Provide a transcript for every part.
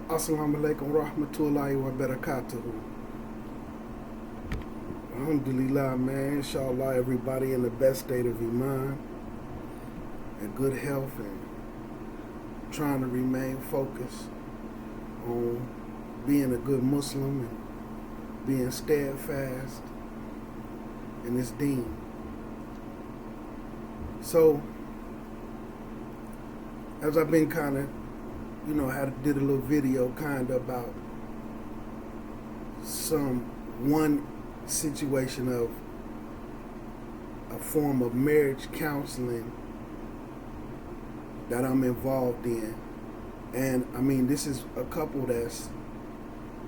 Assalamu alaikum rahmatullahi wa barakatuhu. Alhamdulillah, man. Inshallah, everybody in the best state of iman and good health and trying to remain focused on being a good Muslim and being steadfast in this deen. So, as I've been kind of, did a little video kind of about one situation of a form of marriage counseling that I'm involved in. And I mean, this is a couple that's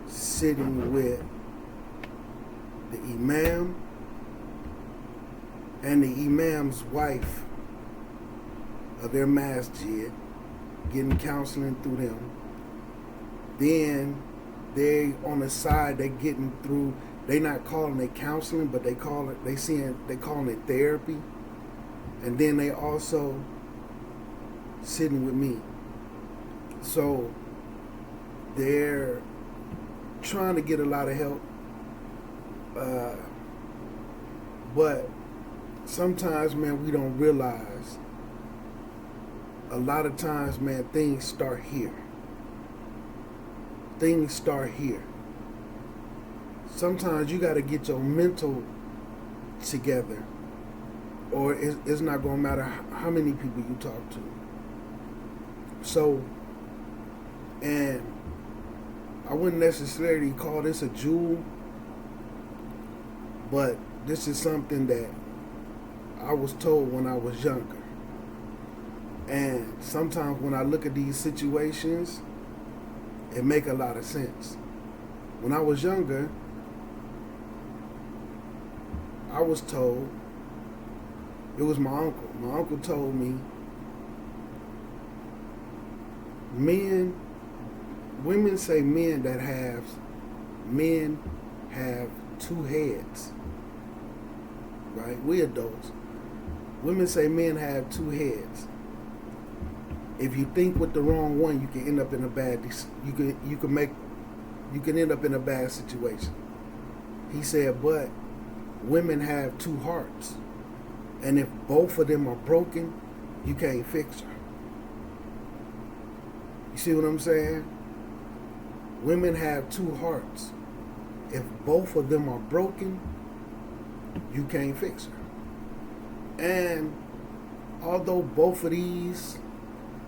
sitting with the imam and the imam's wife of their masjid, getting counseling through them. Then they on the side, they getting through. They not calling it counseling, but they calling it therapy. And then they also sitting with me. So they're trying to get a lot of help, but sometimes, man, we don't realize. A lot of times, man, things start here. Things start here. Sometimes you got to get your mental together, or it's not going to matter how many people you talk to. So, and I wouldn't necessarily call this a jewel, but this is something that I was told when I was younger. And sometimes when I look at these situations, it make a lot of sense. When I was younger, I was told, it was my uncle. My uncle told me, women say men have two heads. Right? We adults. Women say men have two heads. If you think with the wrong one, you can end up in a bad. You can end up in a bad situation. He said, but women have two hearts, and if both of them are broken, you can't fix her. You see what I'm saying? Women have two hearts. If both of them are broken, you can't fix her. And although both of these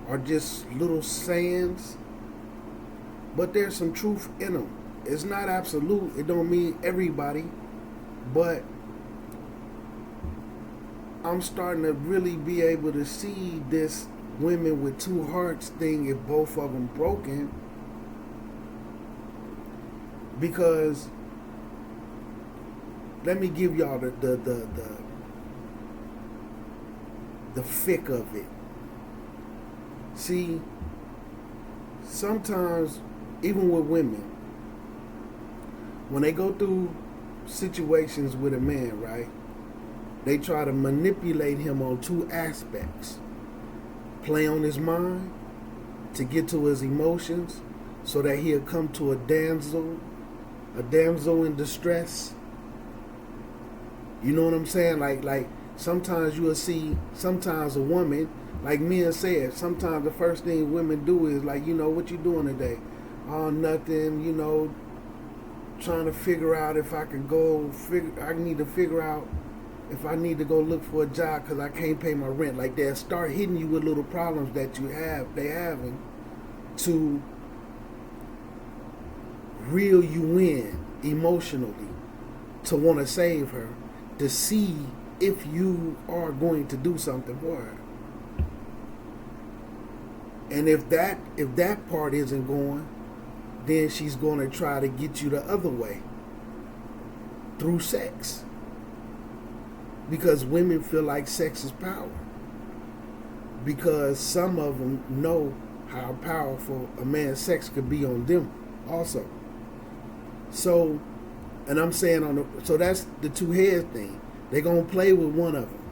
are just little sayings, but there's some truth in them. It's not absolute. It don't mean everybody, but I'm starting to really be able to see this women with two hearts thing if both of them broken, because let me give y'all the fick of it. See, sometimes, even with women, when they go through situations with a man, right, they try to manipulate him on two aspects. Play on his mind to get to his emotions so that he'll come to a damsel in distress. You know what I'm saying? Like sometimes you will see, sometimes a woman, like men said, sometimes the first thing women do is like, what you doing today? Oh, nothing, trying to figure out if I can I need to figure out if I need to go look for a job because I can't pay my rent. Like they'll start hitting you with little problems that they having to reel you in emotionally to want to save her, to see if you are going to do something for her. And if that part isn't going, then she's going to try to get you the other way through sex. Because women feel like sex is power. Because some of them know how powerful a man's sex could be on them also. So, and I'm saying so that's the two heads thing. They're going to play with one of them,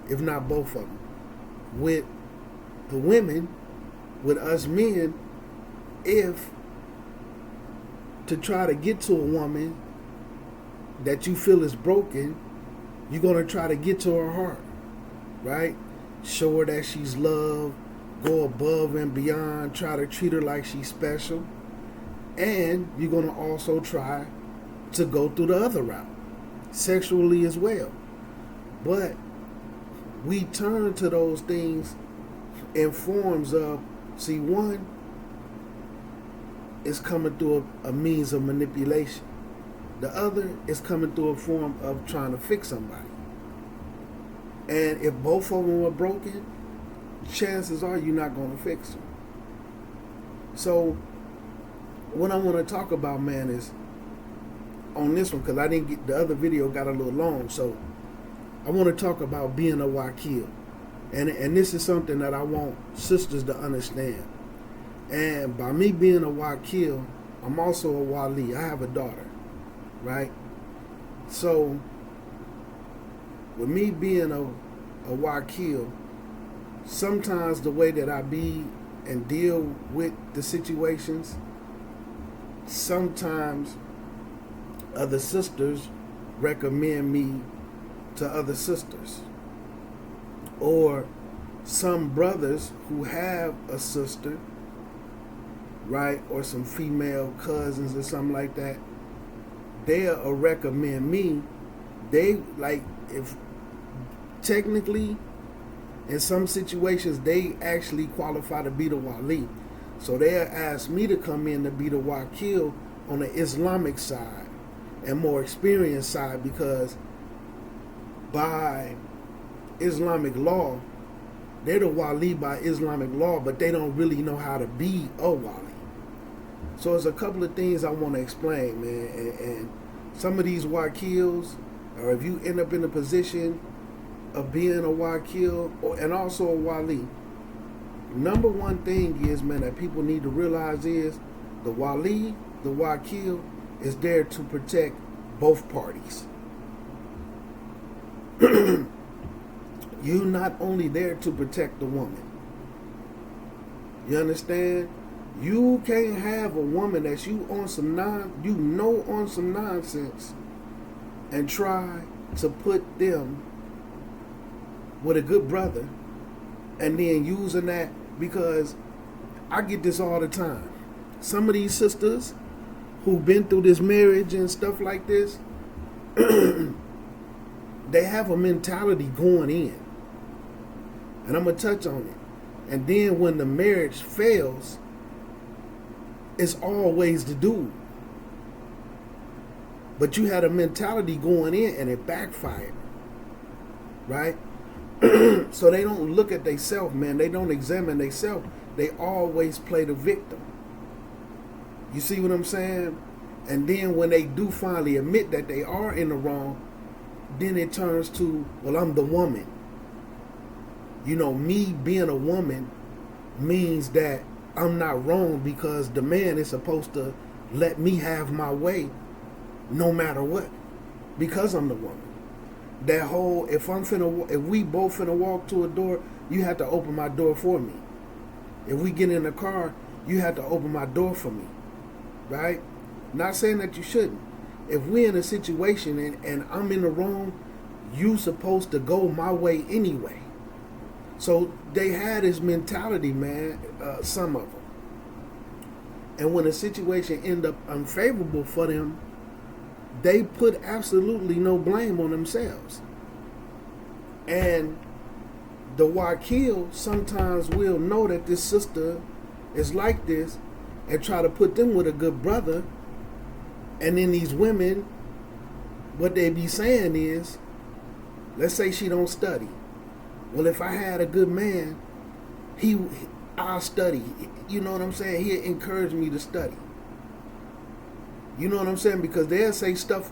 if not both of them. With the women, with us men, if to try to get to a woman that you feel is broken, you're going to try to get to her heart, right? Show her that she's loved, go above and beyond, try to treat her like she's special. And you're going to also try to go through the other route, sexually as well. But we turn to those things in forms of, see, one is coming through a means of manipulation. The other is coming through a form of trying to fix somebody. And if both of them are broken, chances are you're not going to fix them. So what I want to talk about, man, is on this one, because I didn't get, the other video got a little long, so I want to talk about being a wakil. And this is something that I want sisters to understand. And by me being a wakil, I'm also a wali. I have a daughter, right? So with me being a wakil, sometimes the way that I be and deal with the situations, sometimes other sisters recommend me to other sisters, or some brothers who have a sister, right, or some female cousins or something like that, they'll recommend me. They, like, if technically in some situations they actually qualify to be the wali, so they'll ask me to come in to be the wakil on the Islamic side and more experienced side, because by Islamic law, they're the wali by Islamic law, but they don't really know how to be a wali. So there's a couple of things I want to explain, man. And some of these wakils, or if you end up in a position of being a wakil and also a wali, number one thing is, man, that people need to realize is the wali, the wakil, is there to protect both parties. You're not only there to protect the woman. You understand? You can't have a woman that you on some on some nonsense and try to put them with a good brother and then using that, because I get this all the time. Some of these sisters who've been through this marriage and stuff like this, they have a mentality going in. And I'm going to touch on it. And then when the marriage fails, it's always the dude. But you had a mentality going in and it backfired. Right? So they don't look at themselves, man. They don't examine themselves. They always play the victim. You see what I'm saying? And then when they do finally admit that they are in the wrong, then it turns to, well, I'm the woman. You know, me being a woman means that I'm not wrong because the man is supposed to let me have my way no matter what, because I'm the woman. That whole, if we both finna walk to a door, you have to open my door for me. If we get in the car, you have to open my door for me, right? Not saying that you shouldn't. If we're in a situation and I'm in the wrong, you supposed to go my way anyway. So they had this mentality, man, some of them. And when a situation end up unfavorable for them, they put absolutely no blame on themselves. And the wakil sometimes will know that this sister is like this and try to put them with a good brother. And then these women, what they be saying is, let's say she don't study. Well, if I had a good man, I'll study. You know what I'm saying? He'll encourage me to study. You know what I'm saying? Because they'll say stuff,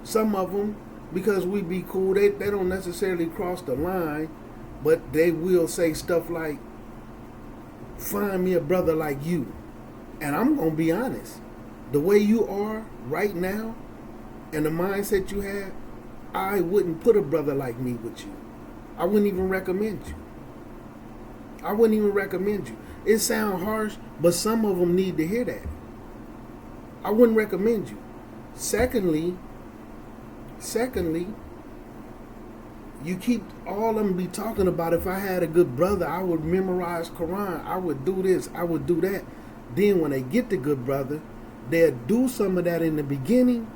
some of them, because we be cool, they don't necessarily cross the line, but they will say stuff like, find me a brother like you. And I'm going to be honest. The way you are right now and the mindset you have, I wouldn't put a brother like me with you. I wouldn't even recommend you. I wouldn't even recommend you. It sounds harsh, but some of them need to hear that. I wouldn't recommend you. Secondly, you keep all of them be talking about, if I had a good brother, I would memorize Quran, I would do this, I would do that. Then when they get the good brother, they'll do some of that in the beginning,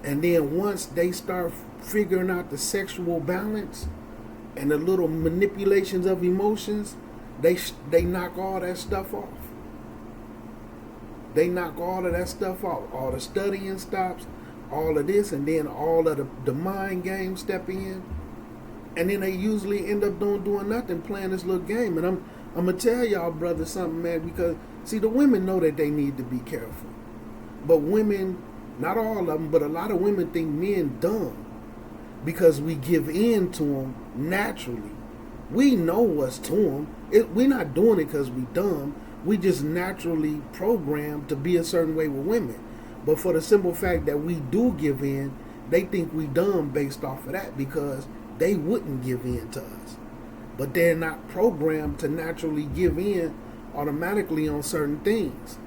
and then once they start figuring out the sexual balance and the little manipulations of emotions, they knock all that stuff off. They knock all of that stuff off. All the studying stops, all of this, and then all of the mind games step in. And then they usually end up doing nothing, playing this little game. And I'm going to tell y'all, brothers, something, man, because, see, the women know that they need to be careful. But women, not all of them, but a lot of women think men dumb because we give in to them naturally. We know what's to them. We're not doing it because we dumb. We just naturally programmed to be a certain way with women. But for the simple fact that we do give in, they think we dumb based off of that because they wouldn't give in to us. But they're not programmed to naturally give in automatically on certain things.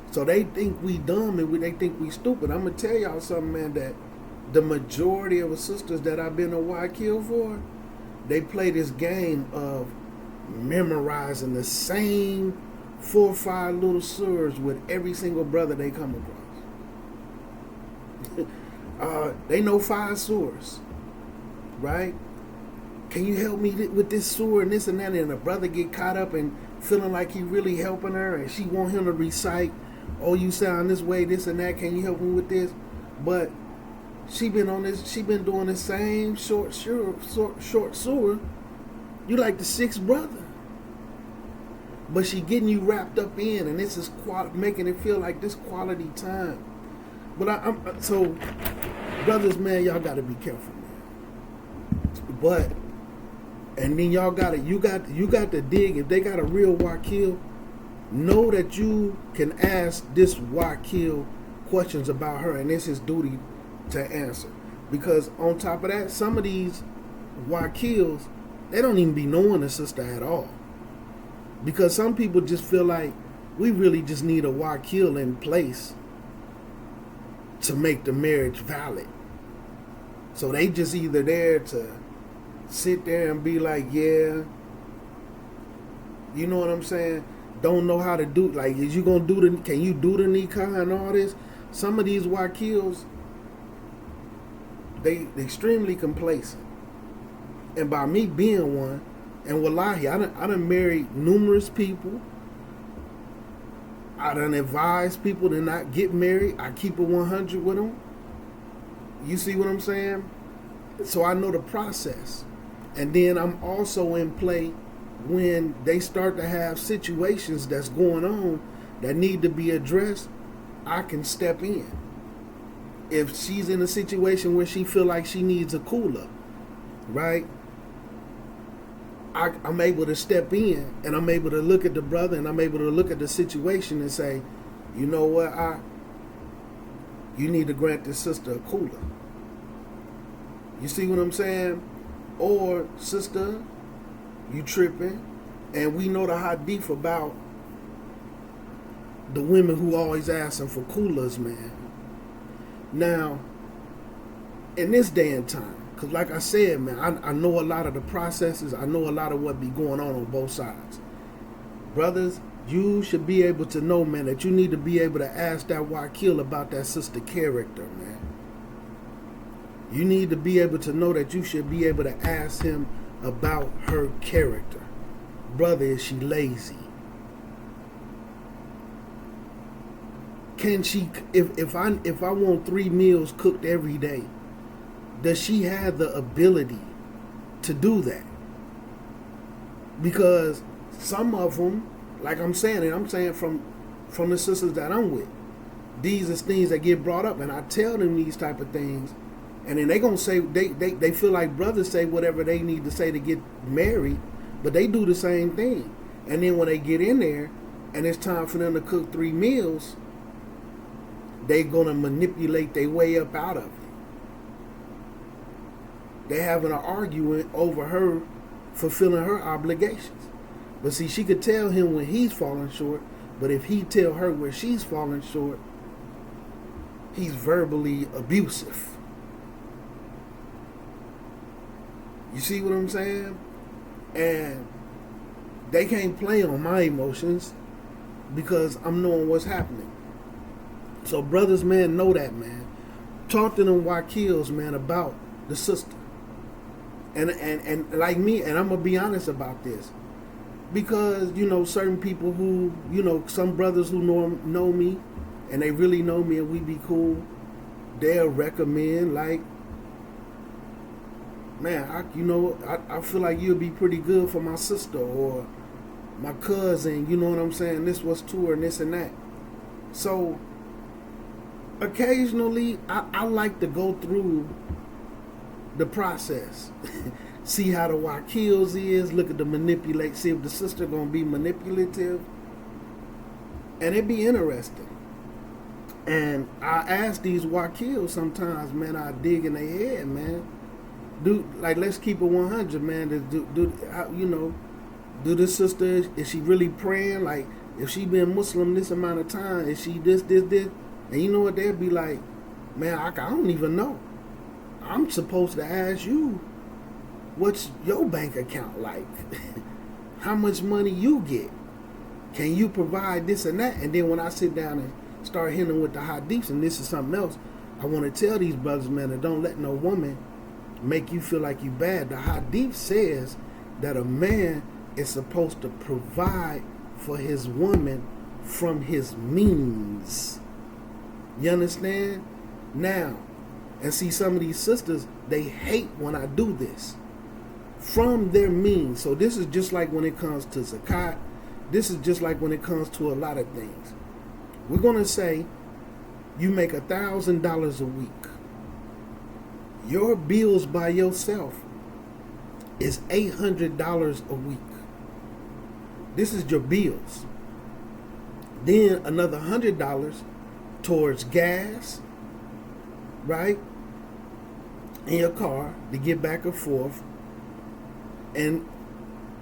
So they think we dumb and they think we stupid. I'm going to tell y'all something, man, that the majority of the sisters that I've been a Wakil for, they play this game of memorizing the same 4 or 5 little surahs with every single brother they come across. They know 5 surahs, right? Can you help me with this surah and this and that? And the brother get caught up and feeling like he really helping her, and she want him to recite, oh, you sound this way, this and that. Can you help me with this? But she been doing the same short surah. You like the 6th brother. But she getting you wrapped up in, and this is making it feel like this quality time. But so, brothers, man, y'all got to be careful, man. But, and then y'all got to dig. If they got a real Wakil, know that you can ask this Wakil questions about her, and it's his duty to answer. Because on top of that, some of these Wakils, they don't even be knowing the sister at all. Because some people just feel like we really just need a Wakil in place to make the marriage valid. So they just either there to sit there and be like, yeah, you know what I'm saying? Don't know how to do, like, is you gonna do can you do the nikah and all this? Some of these Wakils, they extremely complacent. And by me being one, and wallahi, I done married numerous people. I done advised people to not get married. I keep it 100 with them. You see what I'm saying? So I know the process. And then I'm also in play when they start to have situations that's going on that need to be addressed. I can step in. If she's in a situation where she feel like she needs a cooler, right? I'm able to step in, and I'm able to look at the brother, and I'm able to look at the situation and say, you know what, you need to grant this sister a cooler. You see what I'm saying? Or, sister, you tripping, and we know the hadith about the women who always asking for coolers, man. Now, in this day and time, because like I said, man, I know a lot of the processes. I know a lot of what be going on both sides. Brothers, you should be able to know, man, that you need to be able to ask that Wakil about that sister character, man. You need to be able to know that you should be able to ask him about her character. Brother, is she lazy? Can she, if I want 3 meals cooked every day, does she have the ability to do that? Because some of them, like I'm saying, and I'm saying from the sisters that I'm with, these is things that get brought up, and I tell them these type of things, and then they gonna say they feel like brothers say whatever they need to say to get married, but they do the same thing. And then when they get in there and it's time for them to cook 3 meals, they gonna manipulate their way up out of it. They having an argument over her fulfilling her obligations. But see, she could tell him when he's falling short, But if he tell her where she's falling short, he's verbally abusive. You see what I'm saying? And they can't play on my emotions because I'm knowing what's happening. So brothers, man, know that, man. Talk to them Wakils, man, about the sister. And like me, and I'm going to be honest about this. Because, certain people who, some brothers who know me, and they really know me and we be cool, they'll recommend, like, man, I feel like you'll be pretty good for my sister or my cousin, you know what I'm saying? This was to her and this and that. So, occasionally, I like to go through the process. See how the Wakils is, look at the manipulate, see if the sister gonna be manipulative. And it be interesting. And I ask these Wakils sometimes, man, I dig in their head, man. Let's keep it 100, man. Do the sister, is she really praying? Like, if she been Muslim this amount of time, is she this? And you know what, they'll be like, man, I don't even know. I'm supposed to ask you, what's your bank account like? How much money you get? Can you provide this and that? And then when I sit down and start hitting with the hadiths, and this is something else, I want to tell these brothers, man, that don't let no woman make you feel like you bad. The hadith says that a man is supposed to provide for his woman from his means. You understand? Now, and see, some of these sisters, they hate when I do this. From their means. So this is just like when it comes to zakat. This is just like when it comes to a lot of things. We're going to say you make $1,000 a week. Your bills by yourself is $800 a week. This is your bills. Then another $100 towards gas, right? In your car to get back and forth. And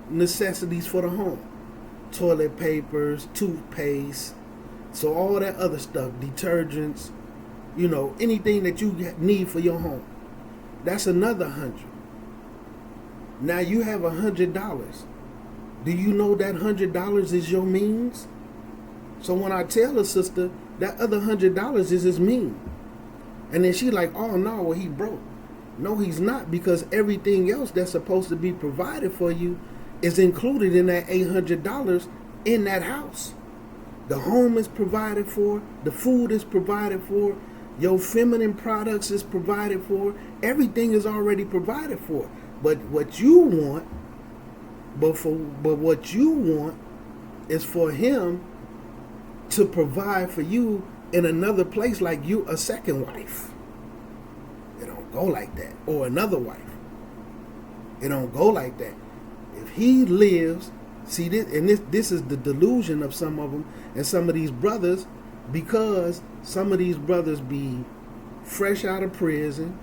necessities for the home. Toilet papers, toothpaste, so all that other stuff, detergents, anything that you need for your home. That's another $100. Now you have $100. Do you know that $100 is your means? So when I tell a sister that other $100 is his mean, and then she like, oh no, well he broke. No, he's not, because everything else that's supposed to be provided for you is included in that $800 in that house. The home is provided for, the food is provided for, your feminine products is provided for, everything is already provided for. But what you want, what you want is for him to provide for you in another place, like you a second wife. It don't go like that. Or another wife. It don't go like that. If he lives, see this, and this is the delusion of some of them and some of these brothers, because some of these brothers be fresh out of prison.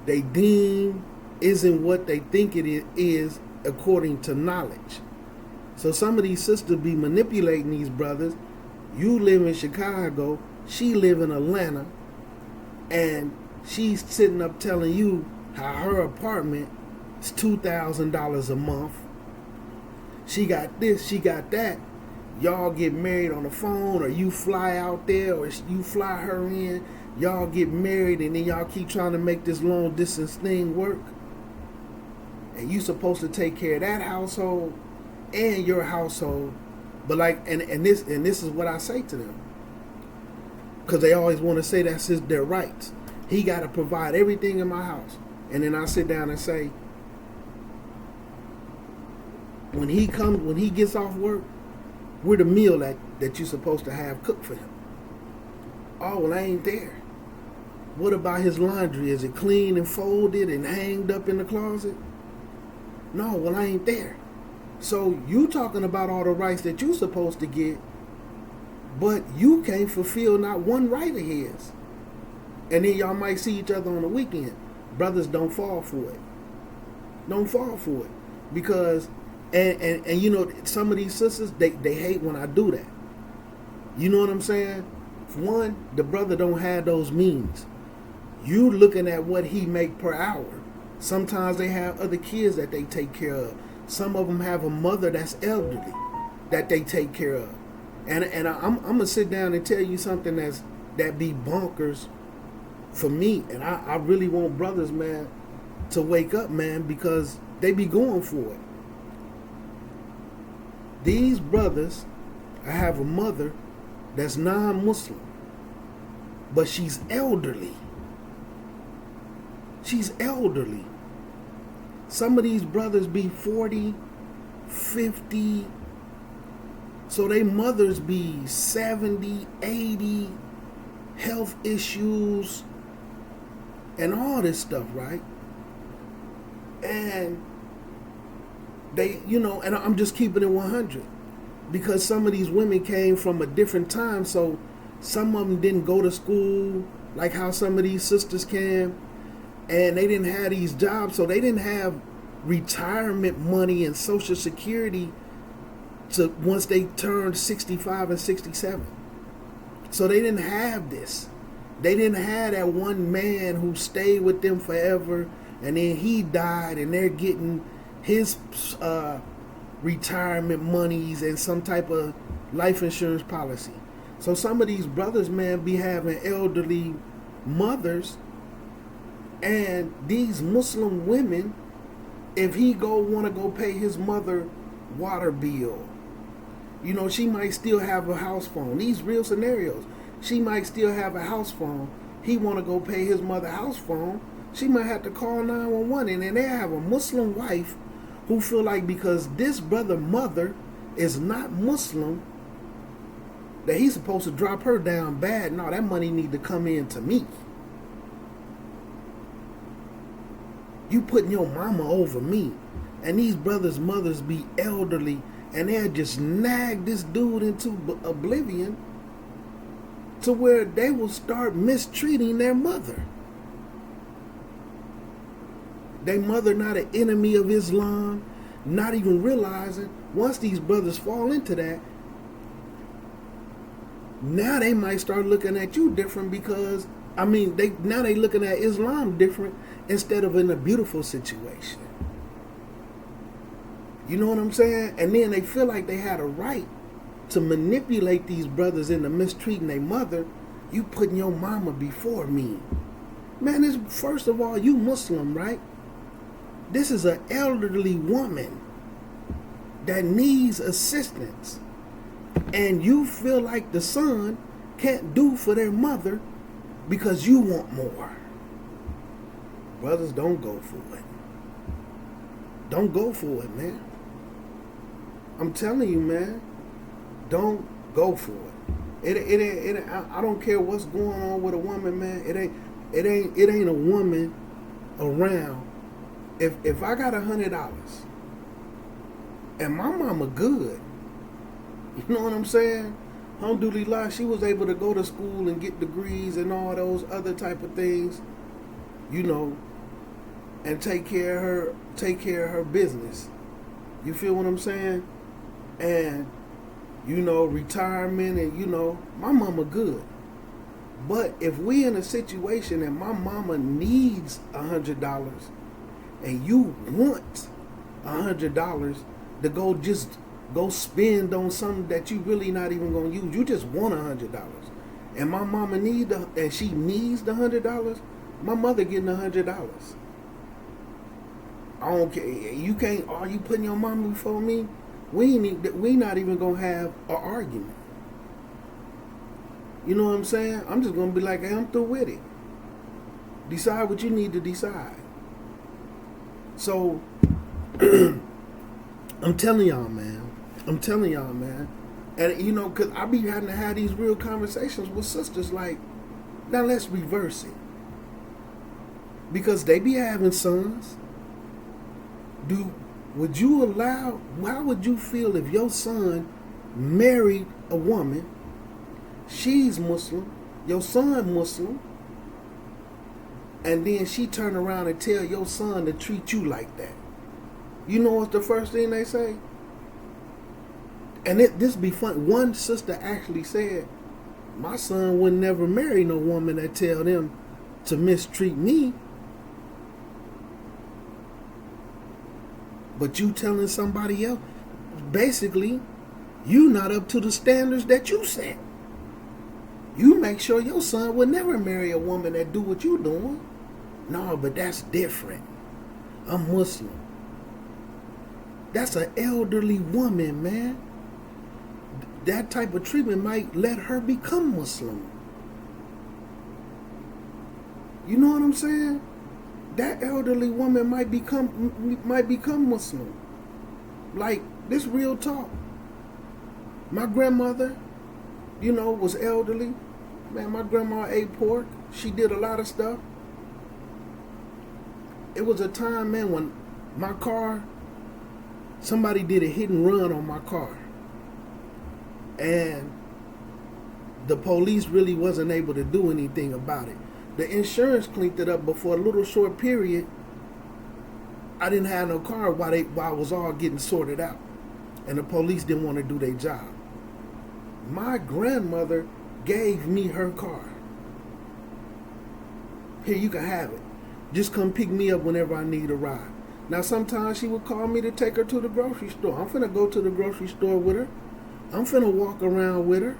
They deem isn't what they think it is according to knowledge. So some of these sisters be manipulating these brothers. You live in Chicago, she live in Atlanta, and she's sitting up telling you how her apartment is $2,000 a month. She got this, she got that. Y'all get married on the phone, or you fly out there, or you fly her in. Y'all get married, and then y'all keep trying to make this long distance thing work. And you supposed to take care of that household and your household. But like, and this is what I say to them, because they always want to say that's their rights. He got to provide everything in my house. And then I sit down and say, when he gets off work, we're the meal that you're supposed to have cooked for him. Oh, well, I ain't there. What about his laundry? Is it clean and folded and hanged up in the closet? No, well, I ain't there. So you talking about all the rights that you're supposed to get, but you can't fulfill not one right of his. And then y'all might see each other on the weekend. Brothers, don't fall for it. Don't fall for it. Because, And you know, some of these sisters, they hate when I do that. You know what I'm saying? For one, the brother don't have those means. You looking at what he make per hour. Sometimes they have other kids that they take care of. Some of them have a mother that's elderly that they take care of. And I'm gonna sit down and tell you something that be bonkers for me. And I really want brothers, man, to wake up, man, because they be going for it. These brothers, I have a mother that's non-Muslim, but she's elderly. She's elderly. Some of these brothers be 40, 50, so they mothers be 70, 80, health issues, and all this stuff, right? And they, you know, and I'm just keeping it 100 because some of these women came from a different time, so some of them didn't go to school like how some of these sisters can, and they didn't have these jobs, so they didn't have retirement money and Social Security to once they turned 65 and 67. So they didn't have this. They didn't have that one man who stayed with them forever and then he died and they're getting his retirement monies and some type of life insurance policy. So some of these brothers, man, be having elderly mothers, and these Muslim women, if he want to go pay his mother water bill, you know, she might still have a house phone. These real scenarios. She might still have a house phone. He want to go pay his mother house phone. She might have to call 911, and then they have a Muslim wife who feel like because this brother mother is not Muslim, that he's supposed to drop her down bad. No, that money need to come in to me. You putting your mama over me. And these brothers' mothers be elderly, and they'll just nag this dude into oblivion to where they will start mistreating their mother. Their mother not an enemy of Islam, not even realizing once these brothers fall into that, now they might start looking at you different because, I mean, they looking at Islam different instead of in a beautiful situation. You know what I'm saying? And then they feel like they had a right to manipulate these brothers into mistreating their mother. You putting your mama before me. Man, this, first of all, you Muslim, right? This is an elderly woman that needs assistance. And you feel like the son can't do for their mother because you want more. Brothers, don't go for it. Don't go for it, man. I'm telling you, man. Don't go for it. I don't care what's going on with a woman, man. It ain't a woman around. If I got $100 and my mama good, you know what I'm saying? Alhamdulillah, she was able to go to school and get degrees and all those other type of things, you know, and take care of her business. You feel what I'm saying? And, you know, retirement and, you know, my mama good. But if we in a situation and my mama needs $100 and you want $100 to go spend on something that you really not even gonna use, you just want $100, and my mama and she needs the $100, my mother getting $100. I don't care. You can't. Are you putting your mama before me? We not even gonna have an argument. You know what I'm saying? I'm just gonna be like, hey, I'm through with it. Decide what you need to decide. So I'm telling y'all, man. And you know, cause I be having to have these real conversations with sisters. Like, now let's reverse it. Because they be having sons. Would you allow, how would you feel if your son married a woman, she's Muslim, your son Muslim, and then she turn around and tell your son to treat you like that? You know what's the first thing they say? And this be fun. One sister actually said, my son would never marry no woman that tell them to mistreat me. But you telling somebody else, basically, you not up to the standards that you set. You make sure your son would never marry a woman that do what you doing. No, but that's different. I'm Muslim. That's an elderly woman, man. That type of treatment might let her become Muslim. You know what I'm saying? That elderly woman might become Muslim. Like, this real talk. My grandmother, was elderly. Man, my grandma ate pork. She did a lot of stuff. It was a time, man, when my car, somebody did a hit and run on my car. And the police really wasn't able to do anything about it. The insurance cleaned it up, but for a little short period, I didn't have no car while it was all getting sorted out. And the police didn't want to do their job. My grandmother gave me her car. Here, you can have it. Just come pick me up whenever I need a ride. Now, sometimes she would call me to take her to the grocery store. I'm finna go to the grocery store with her. I'm finna walk around with her.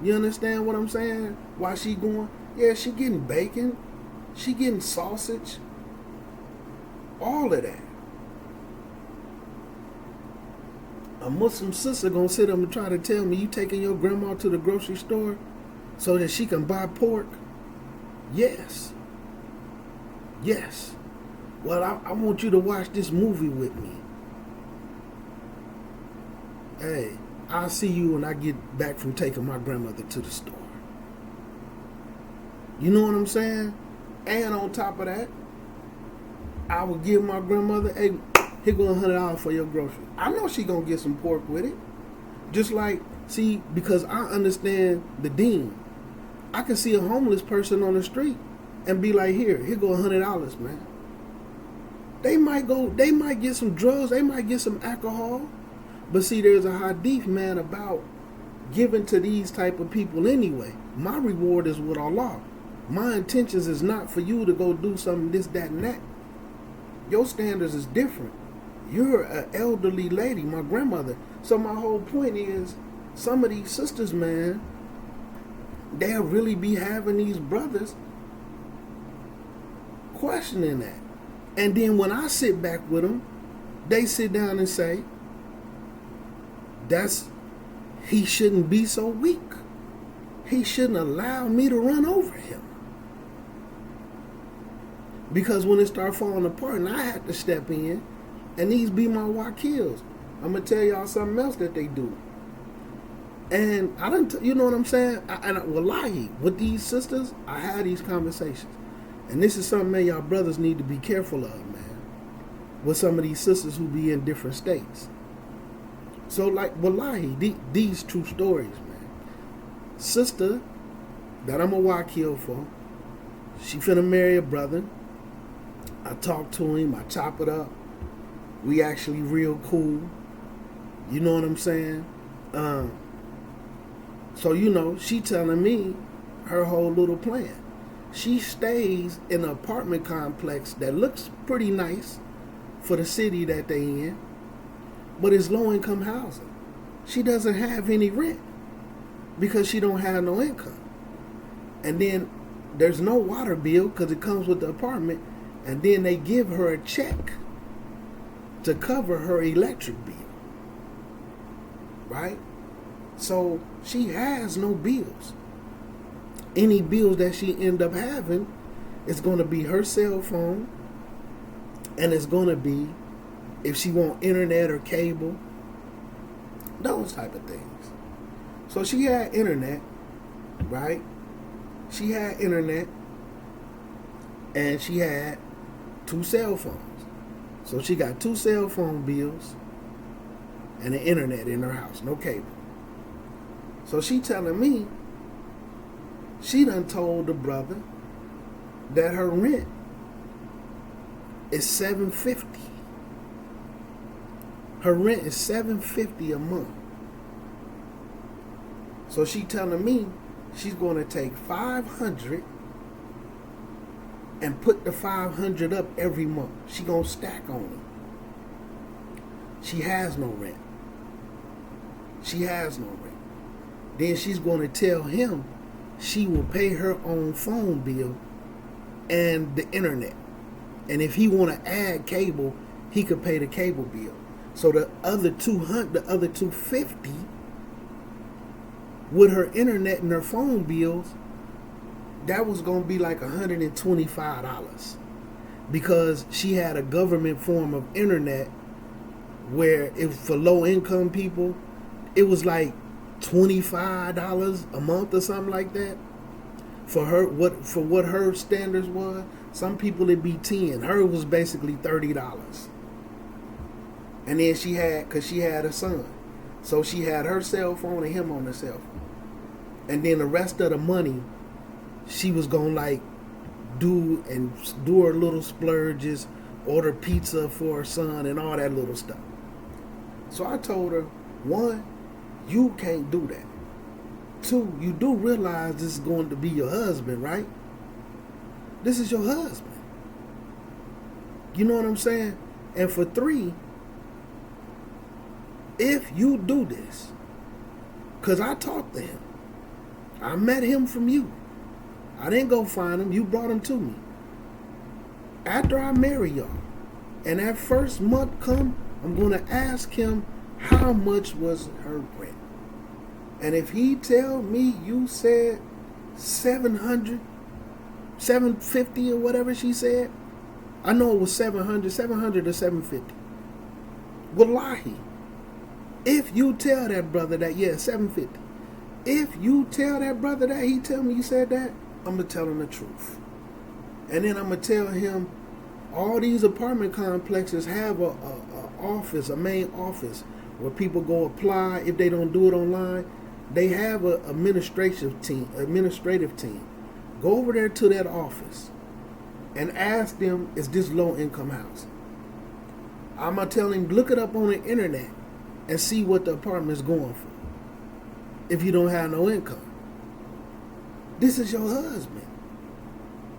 You understand what I'm saying? While she going, yeah, she getting bacon. She getting sausage. All of that. A Muslim sister gonna sit up and try to tell me you taking your grandma to the grocery store so that she can buy pork? Yes. Yes. Well, I want you to watch this movie with me. Hey, I'll see you when I get back from taking my grandmother to the store. You know what I'm saying? And on top of that, I would give my grandmother, hey, here go $100 for your groceries. I know she gonna get some pork with it. Just like, see, because I understand the deen. I can see a homeless person on the street and be like, here go $100, man. They might get some drugs, they might get some alcohol. But see, there's a hadith, man, about giving to these type of people anyway. My reward is with Allah. My intentions is not for you to go do something, this, that, and that. Your standards is different. You're an elderly lady, my grandmother. So my whole point is, some of these sisters, man, they'll really be having these brothers questioning that. And then when I sit back with them, they sit down and say, he shouldn't be so weak. He shouldn't allow me to run over him. Because when it started falling apart and I had to step in, and these be my Wakils, I'm going to tell y'all something else that they do. And I don't, you know what I'm saying? Wallahi, with these sisters, I had these conversations. And this is something, man, y'all brothers need to be careful of, man. With some of these sisters who be in different states. So, like, wallahi, these true stories, man. Sister that I'm a Wakil for, she finna marry a brother. I talk to him, I chop it up. We actually real cool. You know what I'm saying? So, she telling me her whole little plan. She stays in an apartment complex that looks pretty nice for the city that they in, but it's low-income housing. She doesn't have any rent because she don't have no income. And then there's no water bill because it comes with the apartment, and then they give her a check to cover her electric bill. Right? So she has no bills. Any bills that she end up having is going to be her cell phone, and it's going to be if she want internet or cable, those type of things. So she had internet, right? She had internet, and she had 2 cell phones. So she got 2 cell phone bills and the internet in her house, no cable. So she telling me she done told the brother that her rent is $750. Her rent is $750 a month. So she telling me she's going to take $500 and put the $500 up every month. She gonna stack on it. She has no rent. She has no rent. Then she's going to tell him she will pay her own phone bill and the internet. And if he want to add cable, he could pay the cable bill. So the other $250 with her internet and her phone bills, that was going to be like $125 because she had a government form of internet where if for low income people, it was like $25 a month or something like that. For her, what her standards was, some people it'd be 10. Her was basically $30. And then she had, cause she had a son, so she had her cell phone and him on the cell phone. And then the rest of the money, she was gonna like do her little splurges, order pizza for her son and all that little stuff. So I told her, one, you can't do that. Two, you do realize this is going to be your husband, right? This is your husband. You know what I'm saying? And for three, if you do this, because I talked to him, I met him from you. I didn't go find him. You brought him to me. After I marry y'all, and that first month come, I'm going to ask him how much was her rent. And if he tell me you said $700, $750 or whatever she said, I know it was $700 or $750. Wallahi, if you tell that brother that, yeah, $750. If you tell that brother that, he tell me you said that, I'm going to tell him the truth. And then I'm going to tell him all these apartment complexes have a office, a main office, where people go apply. If they don't do it online, they have an administrative team. Go over there to that office and ask them, is this low income housing? I'm going to tell him, look it up on the internet and see what the apartment is going for if you don't have no income. This is your husband.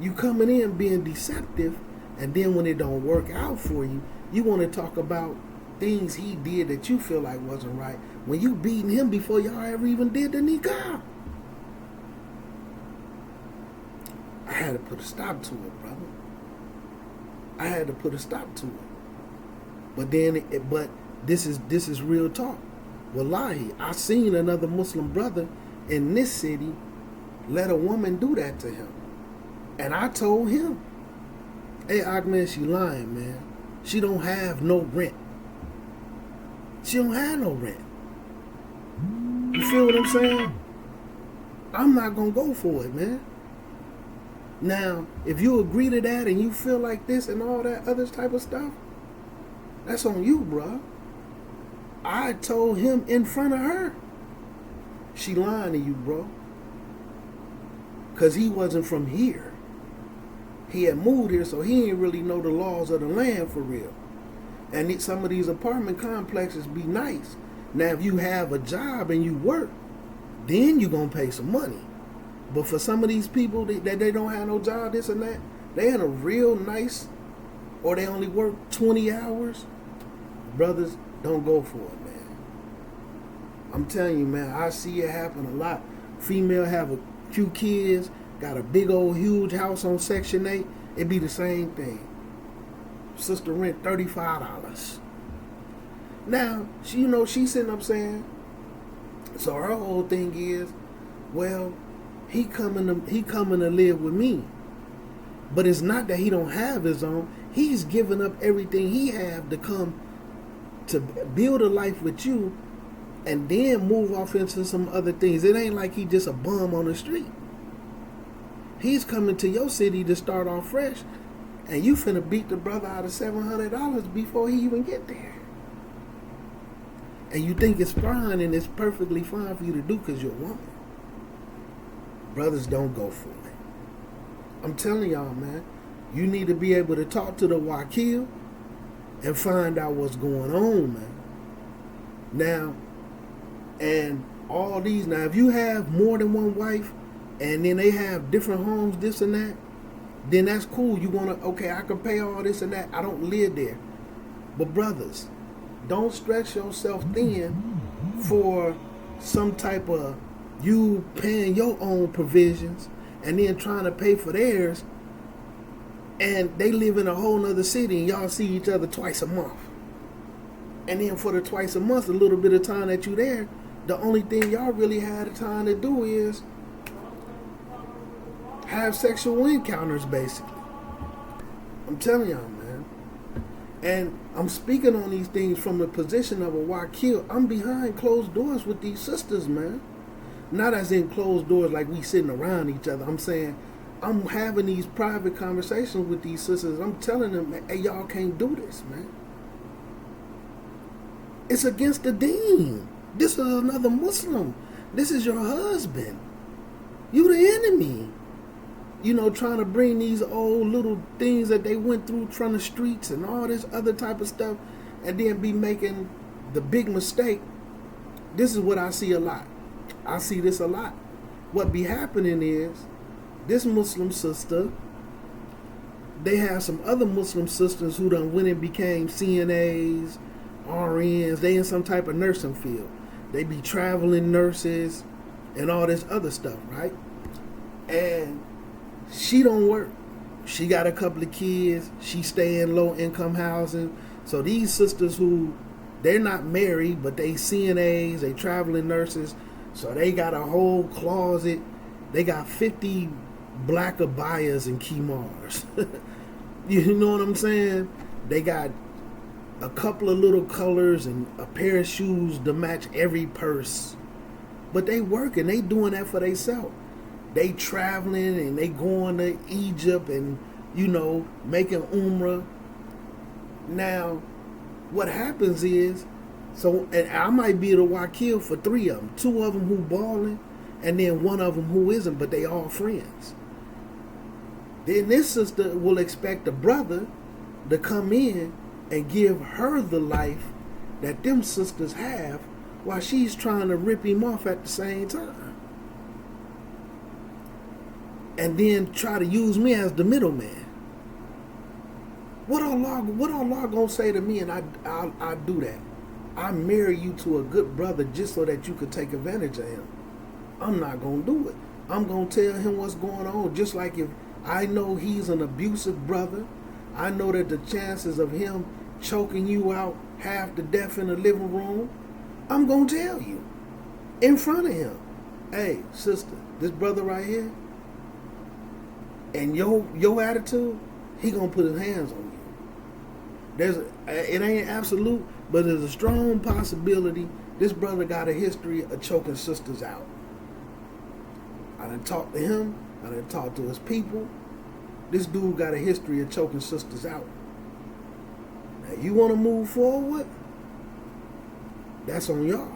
You coming in being deceptive, and then when it don't work out for you, you want to talk about things he did that you feel like wasn't right when you beating him before y'all ever even did the nikah. I had to put a stop to it, brother. I had to put a stop to it. But then, but this is real talk. Wallahi, I seen another Muslim brother in this city let a woman do that to him. And I told him, hey, Ahmed, she lying, man. She don't have no rent. She don't have no rent. You feel what I'm saying? I'm not going to go for it, man. Now, if you agree to that and you feel like this and all that other type of stuff, that's on you, bro. I told him in front of her, she lying to you, bro. Because he wasn't from here. He had moved here, so he didn't really know the laws of the land for real. And some of these apartment complexes be nice. Now, if you have a job and you work, then you're going to pay some money. But for some of these people that they don't have no job, this and that, they in a real nice, or they only work 20 hours, brothers, don't go for it, man. I'm telling you, man, I see it happen a lot. Female have a few kids, got a big old huge house on Section 8, it be the same thing. Sister rent $35. Now, she's sitting up saying, so her whole thing is, well, he coming to live with me. But it's not that he don't have his own. He's giving up everything he have to come to build a life with you and then move off into some other things. It ain't like he just a bum on the street. He's coming to your city to start off fresh, and you finna beat the brother out of $700 before he even get there. And you think it's fine, and it's perfectly fine for you to do because you're a woman. Brothers, don't go for it. I'm telling y'all, man, you need to be able to talk to the Wakil and find out what's going on, man. Now, and all these, now if you have more than one wife and then they have different homes, this and that, then that's cool. You want to, okay, I can pay all this and that. I don't live there. But brothers, don't stretch yourself thin for some type of you paying your own provisions and then trying to pay for theirs, and they live in a whole nother city and y'all see each other twice a month. And then for the twice a month, a little bit of time that you there, the only thing y'all really had the time to do is have sexual encounters, basically. I'm telling y'all, man. And I'm speaking on these things from the position of a Wakil. I'm behind closed doors with these sisters, man. Not as in closed doors like we sitting around each other. I'm saying I'm having these private conversations with these sisters. I'm telling them, hey, y'all can't do this, man. It's against the deen. This is another Muslim. This is your husband. You the enemy. You know, trying to bring these old little things that they went through from the streets and all this other type of stuff, and then be making the big mistake. This is what I see a lot. I see this a lot. What be happening is, this Muslim sister, they have some other Muslim sisters who done went and became CNAs, RNs, they in some type of nursing field. They be traveling nurses and all this other stuff, right? And she don't work. She got a couple of kids. She stay in low income housing. So these sisters who, they're not married, but they CNAs, they traveling nurses. So they got a whole closet. They got 50 black abayas and kimars. You know what I'm saying? They got a couple of little colors and a pair of shoes to match every purse. But they working. They doing that for themselves. They traveling and they going to Egypt and, you know, making Umrah. Now, what happens is, so, and I might be the Wakil for 3 of them. 2 of them who balling, and then 1 of them who isn't, but they all friends. Then this sister will expect a brother to come in and give her the life that them sisters have while she's trying to rip him off at the same time. And then try to use me as the middleman. What Allah gonna say to me, and I do that? I marry you to a good brother just so that you could take advantage of him. I'm not gonna do it. I'm gonna tell him what's going on. Just like if I know he's an abusive brother, I know that the chances of him choking you out half to death in the living room, I'm gonna tell you in front of him, hey, sister, this brother right here, and your attitude, he gonna put his hands on you. It ain't absolute, but there's a strong possibility this brother got a history of choking sisters out. I done talked to him. I done talked to his people. This dude got a history of choking sisters out. Now, you want to move forward? That's on y'all.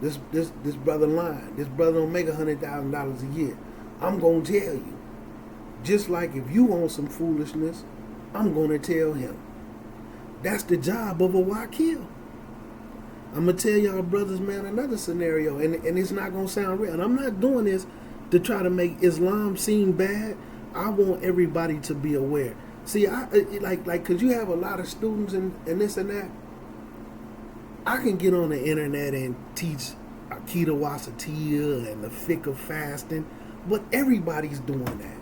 This brother lying. This brother don't make $100,000 a year. I'm going to tell you. Just like if you want some foolishness, I'm going to tell him. That's the job of a Wakil. I'm going to tell y'all brothers, man, another scenario, and it's not going to sound real. And I'm not doing this to try to make Islam seem bad. I want everybody to be aware. See, because you have a lot of students and this and that. I can get on the internet and teach Akida Wasatiyah and the fiqh of fasting, but everybody's doing that.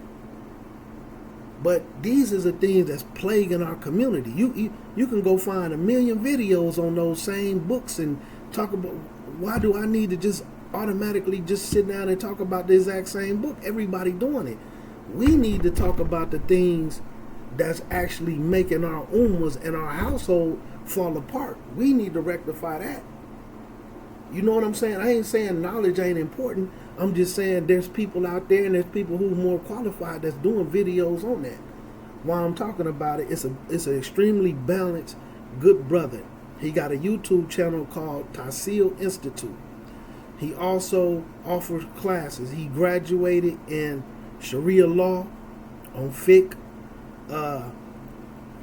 But these are the things that's plaguing our community. You can go find 1 million videos on those same books and talk about, why do I need to just automatically just sit down and talk about the exact same book? Everybody doing it. We need to talk about the things that's actually making our ummas and our household fall apart. We need to rectify that. You know what I'm saying? I ain't saying knowledge ain't important. I'm just saying there's people out there and there's people who are more qualified that's doing videos on that. While I'm talking about it, it's an extremely balanced, good brother. He got a YouTube channel called Tahsil Institute. He also offers classes. He graduated in Sharia law, on fiqh.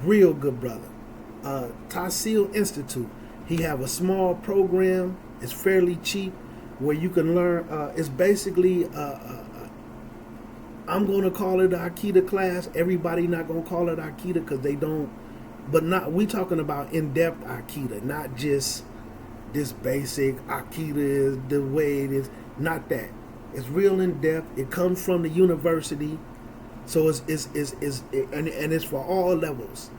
Real good brother. Tahsil Institute. He have a small program. It's fairly cheap, where you can learn. It's basically I'm gonna call it an Aikido class. Everybody not gonna call it Aikido because they don't. But not we talking about in-depth Aikido, not just this basic Aikido is the way it is. Not that. It's real in-depth. It comes from the university, so and it's for all levels.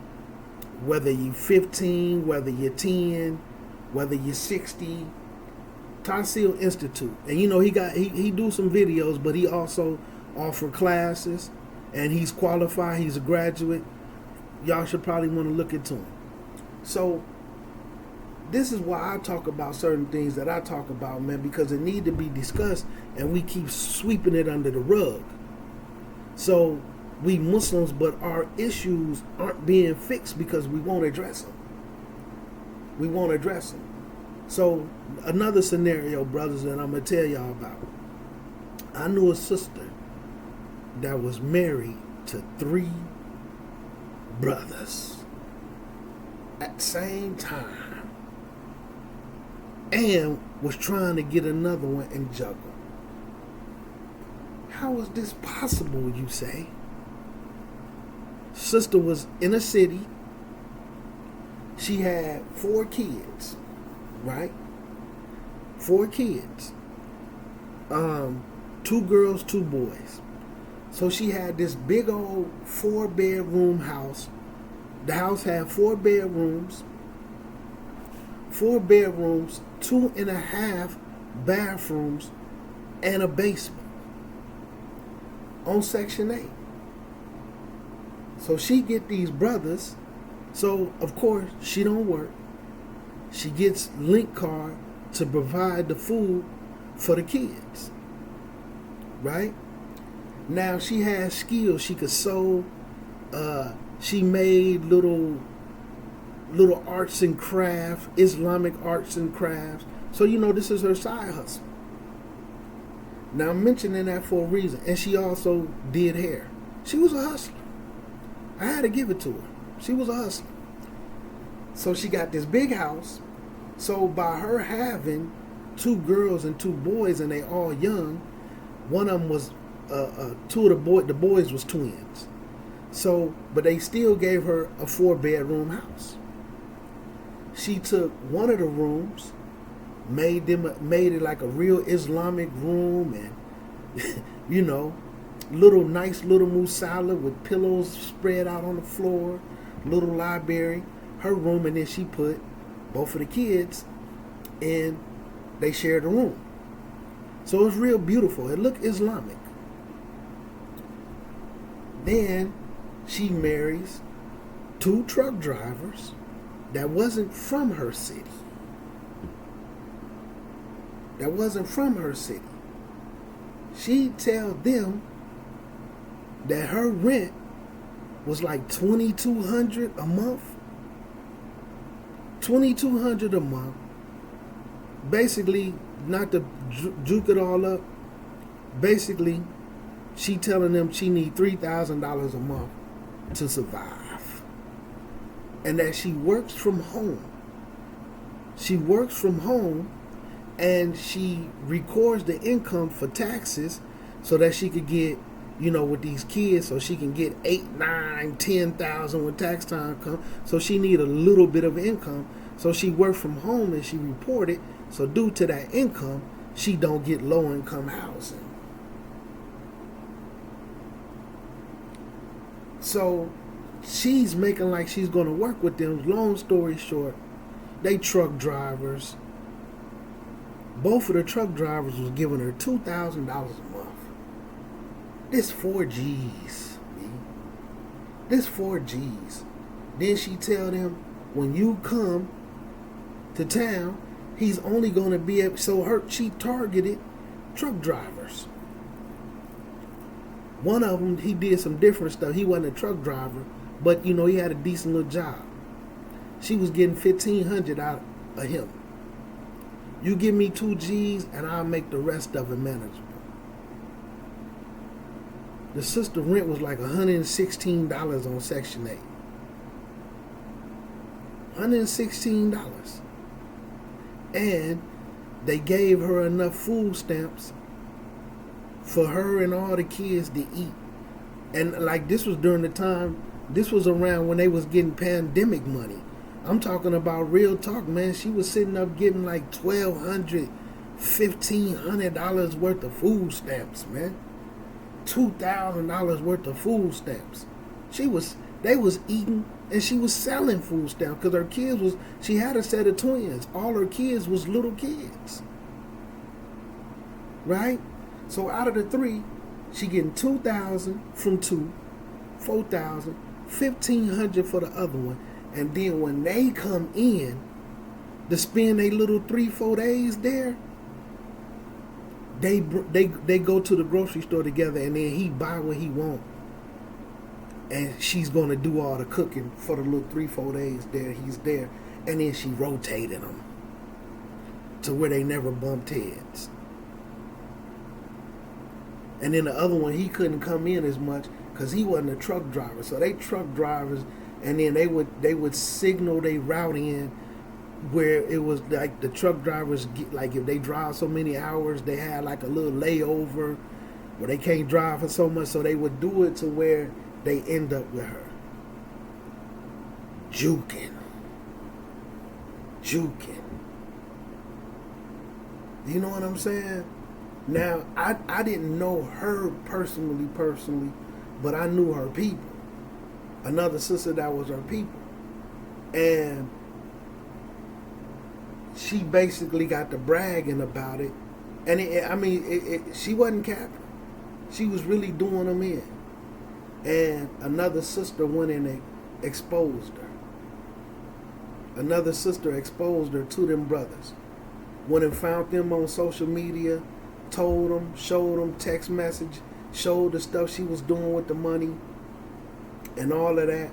Whether you're 15, whether you're 10, whether you're 60. Tasil Institute, and you know he do some videos, but he also offer classes, and he's qualified. He's a graduate. Y'all should probably want to look into him. So this is why I talk about certain things that I talk about, man, because it need to be discussed, and we keep sweeping it under the rug. So we Muslims, but our issues aren't being fixed because we won't address them. We won't address them. So another scenario, brothers, that I'm going to tell y'all about. I knew a sister that was married to 3 brothers at the same time and was trying to get another one and juggle. How is this possible, you say? Sister was in a city. She had 4 kids. Right? 4 kids. 2 girls, 2 boys. So she had this big old 4-bedroom house. The house had 4 bedrooms. 4 bedrooms, 2.5 bathrooms, and a basement. On Section 8. So she get these brothers. So of course she don't work. She gets link card to provide the food for the kids. Right? Now she has skills. She could sew. She made little arts and crafts, Islamic arts and crafts. So you know this is her side hustle. Now I'm mentioning that for a reason. And she also did hair. She was a hustler. I had to give it to her. She was a hustler. So she got this big house. So by her having 2 girls and 2 boys, and they all young, one of them was 2 of the boys was twins. So, but they still gave her a 4-bedroom house. She took one of the rooms, made it like a real Islamic room, and you know, nice little musala with pillows spread out on the floor, little library, her room, and then she put both of the kids, and they shared a room. So it was real beautiful. It looked Islamic. Then she marries 2 truck drivers that wasn't from her city. She'd tell them that her rent was like $2,200 a month. $2,200 a month. Basically, not to juke it all up, basically, she telling them she need $3,000 a month to survive. And that she works from home. She works from home, and she records the income for taxes so that she could get, you know, with these kids, so she can get 8, 9, 10,000 when tax time comes. So she need a little bit of income. So she worked from home and she reported. So due to that income, she don't get low income housing. So she's making like she's going to work with them. Long story short, they truck drivers. Both of the truck drivers was giving her $2,000 a month. This 4 G's, man. This 4 G's. Then she tell them, when you come to town, he's only going to be able, she targeted truck drivers. One of them, he did some different stuff. He wasn't a truck driver, but you know, he had a decent little job. She was getting $1,500 out of him. You give me 2 G's and I'll make the rest of it manageable. The sister rent was like $116 on Section 8. $116. and they gave her enough food stamps for her and all the kids to eat. And like, this was during the time, this was around when they was getting pandemic money. I'm talking about real talk, man. She was sitting up getting like $1,200, $1,500 worth of food stamps, man. $2,000 worth of food stamps. They was eating, and she was selling food stamps because her kids she had a set of twins. All her kids was little kids. Right? So out of the three, she getting $2,000 from two, $4,000, $1,500 for the other one. And then when they come in to spend their little 3-4 days there, they go to the grocery store together, and then he buy what he want, and she's gonna do all the cooking for the little 3-4 days there he's there, and then she rotated them to where they never bumped heads. And then the other one, he couldn't come in as much because he wasn't a truck driver. So they truck drivers, and then they would signal they route in where it was like the truck drivers get, like if they drive so many hours, they had like a little layover where they can't drive for so much. So they would do it to where they end up with her juking. You know what I'm saying? Now, I didn't know her personally, but I knew her people. Another sister that was her people. And she basically got to bragging about it. And she wasn't capping. She was really doing them in. And another sister went in and exposed her. Another sister exposed her to them brothers. Went and found them on social media, told them, showed them text message, showed the stuff she was doing with the money and all of that.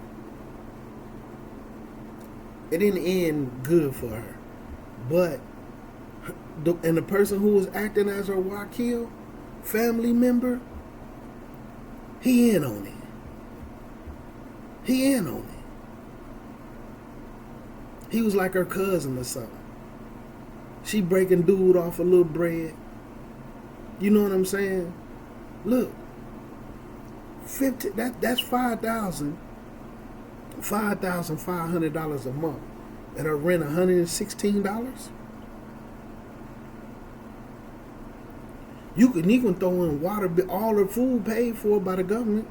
It didn't end good for her. But the person who was acting as her Wakil, family member, he in on it. He was like her cousin or something. She breaking dude off a little bread. You know what I'm saying? Look, that's $5,500 a month, and her rent $116. You can even throw in water, all her food paid for by the government.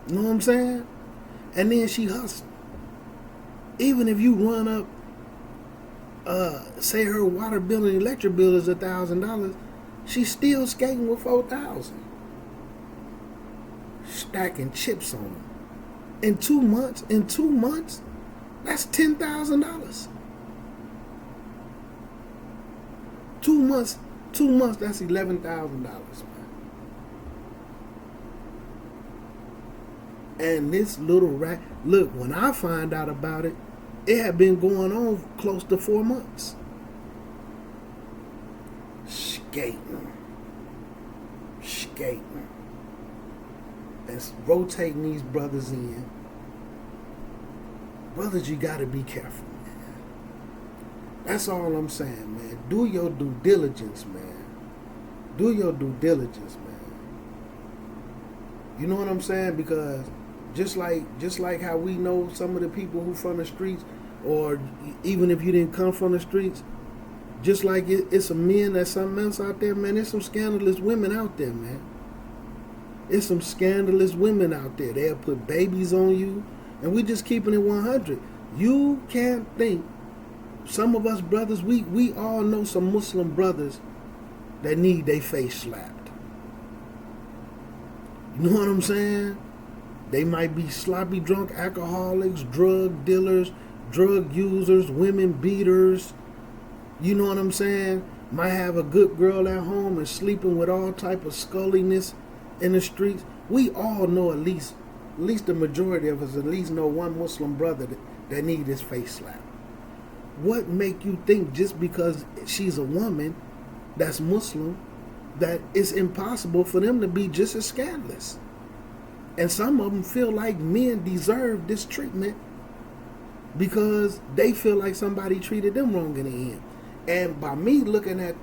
You know what I'm saying? And then she hustled. Even if you run up, say her water bill and electric bill is $1,000, she's still skating with $4,000. Stacking chips on them. In 2 months, that's $10,000. 2 months, that's $11,000. And this little look, when I find out about it, it had been going on close to 4 months. Skating. And rotating these brothers in. Brothers, you gotta be careful, man. That's all I'm saying, man. Do your due diligence, man. You know what I'm saying? Because just like how we know some of the people who from the streets, or even if you didn't come from the streets, just like it's some men that's something else out there, man. There's some scandalous women out there, man. There's some scandalous women out there. They'll put babies on you, and we just keeping it 100. You can't think. Some of us brothers, we all know some Muslim brothers that need their face slapped. You know what I'm saying? They might be sloppy drunk alcoholics, drug dealers, drug users, women beaters. You know what I'm saying? Might have a good girl at home and sleeping with all type of sculliness in the streets. We all know at least the majority of us at least know one Muslim brother that need his face slapped. What make you think just because she's a woman that's Muslim that it's impossible for them to be just as scandalous? And some of them feel like men deserve this treatment because they feel like somebody treated them wrong in the end. And by me looking at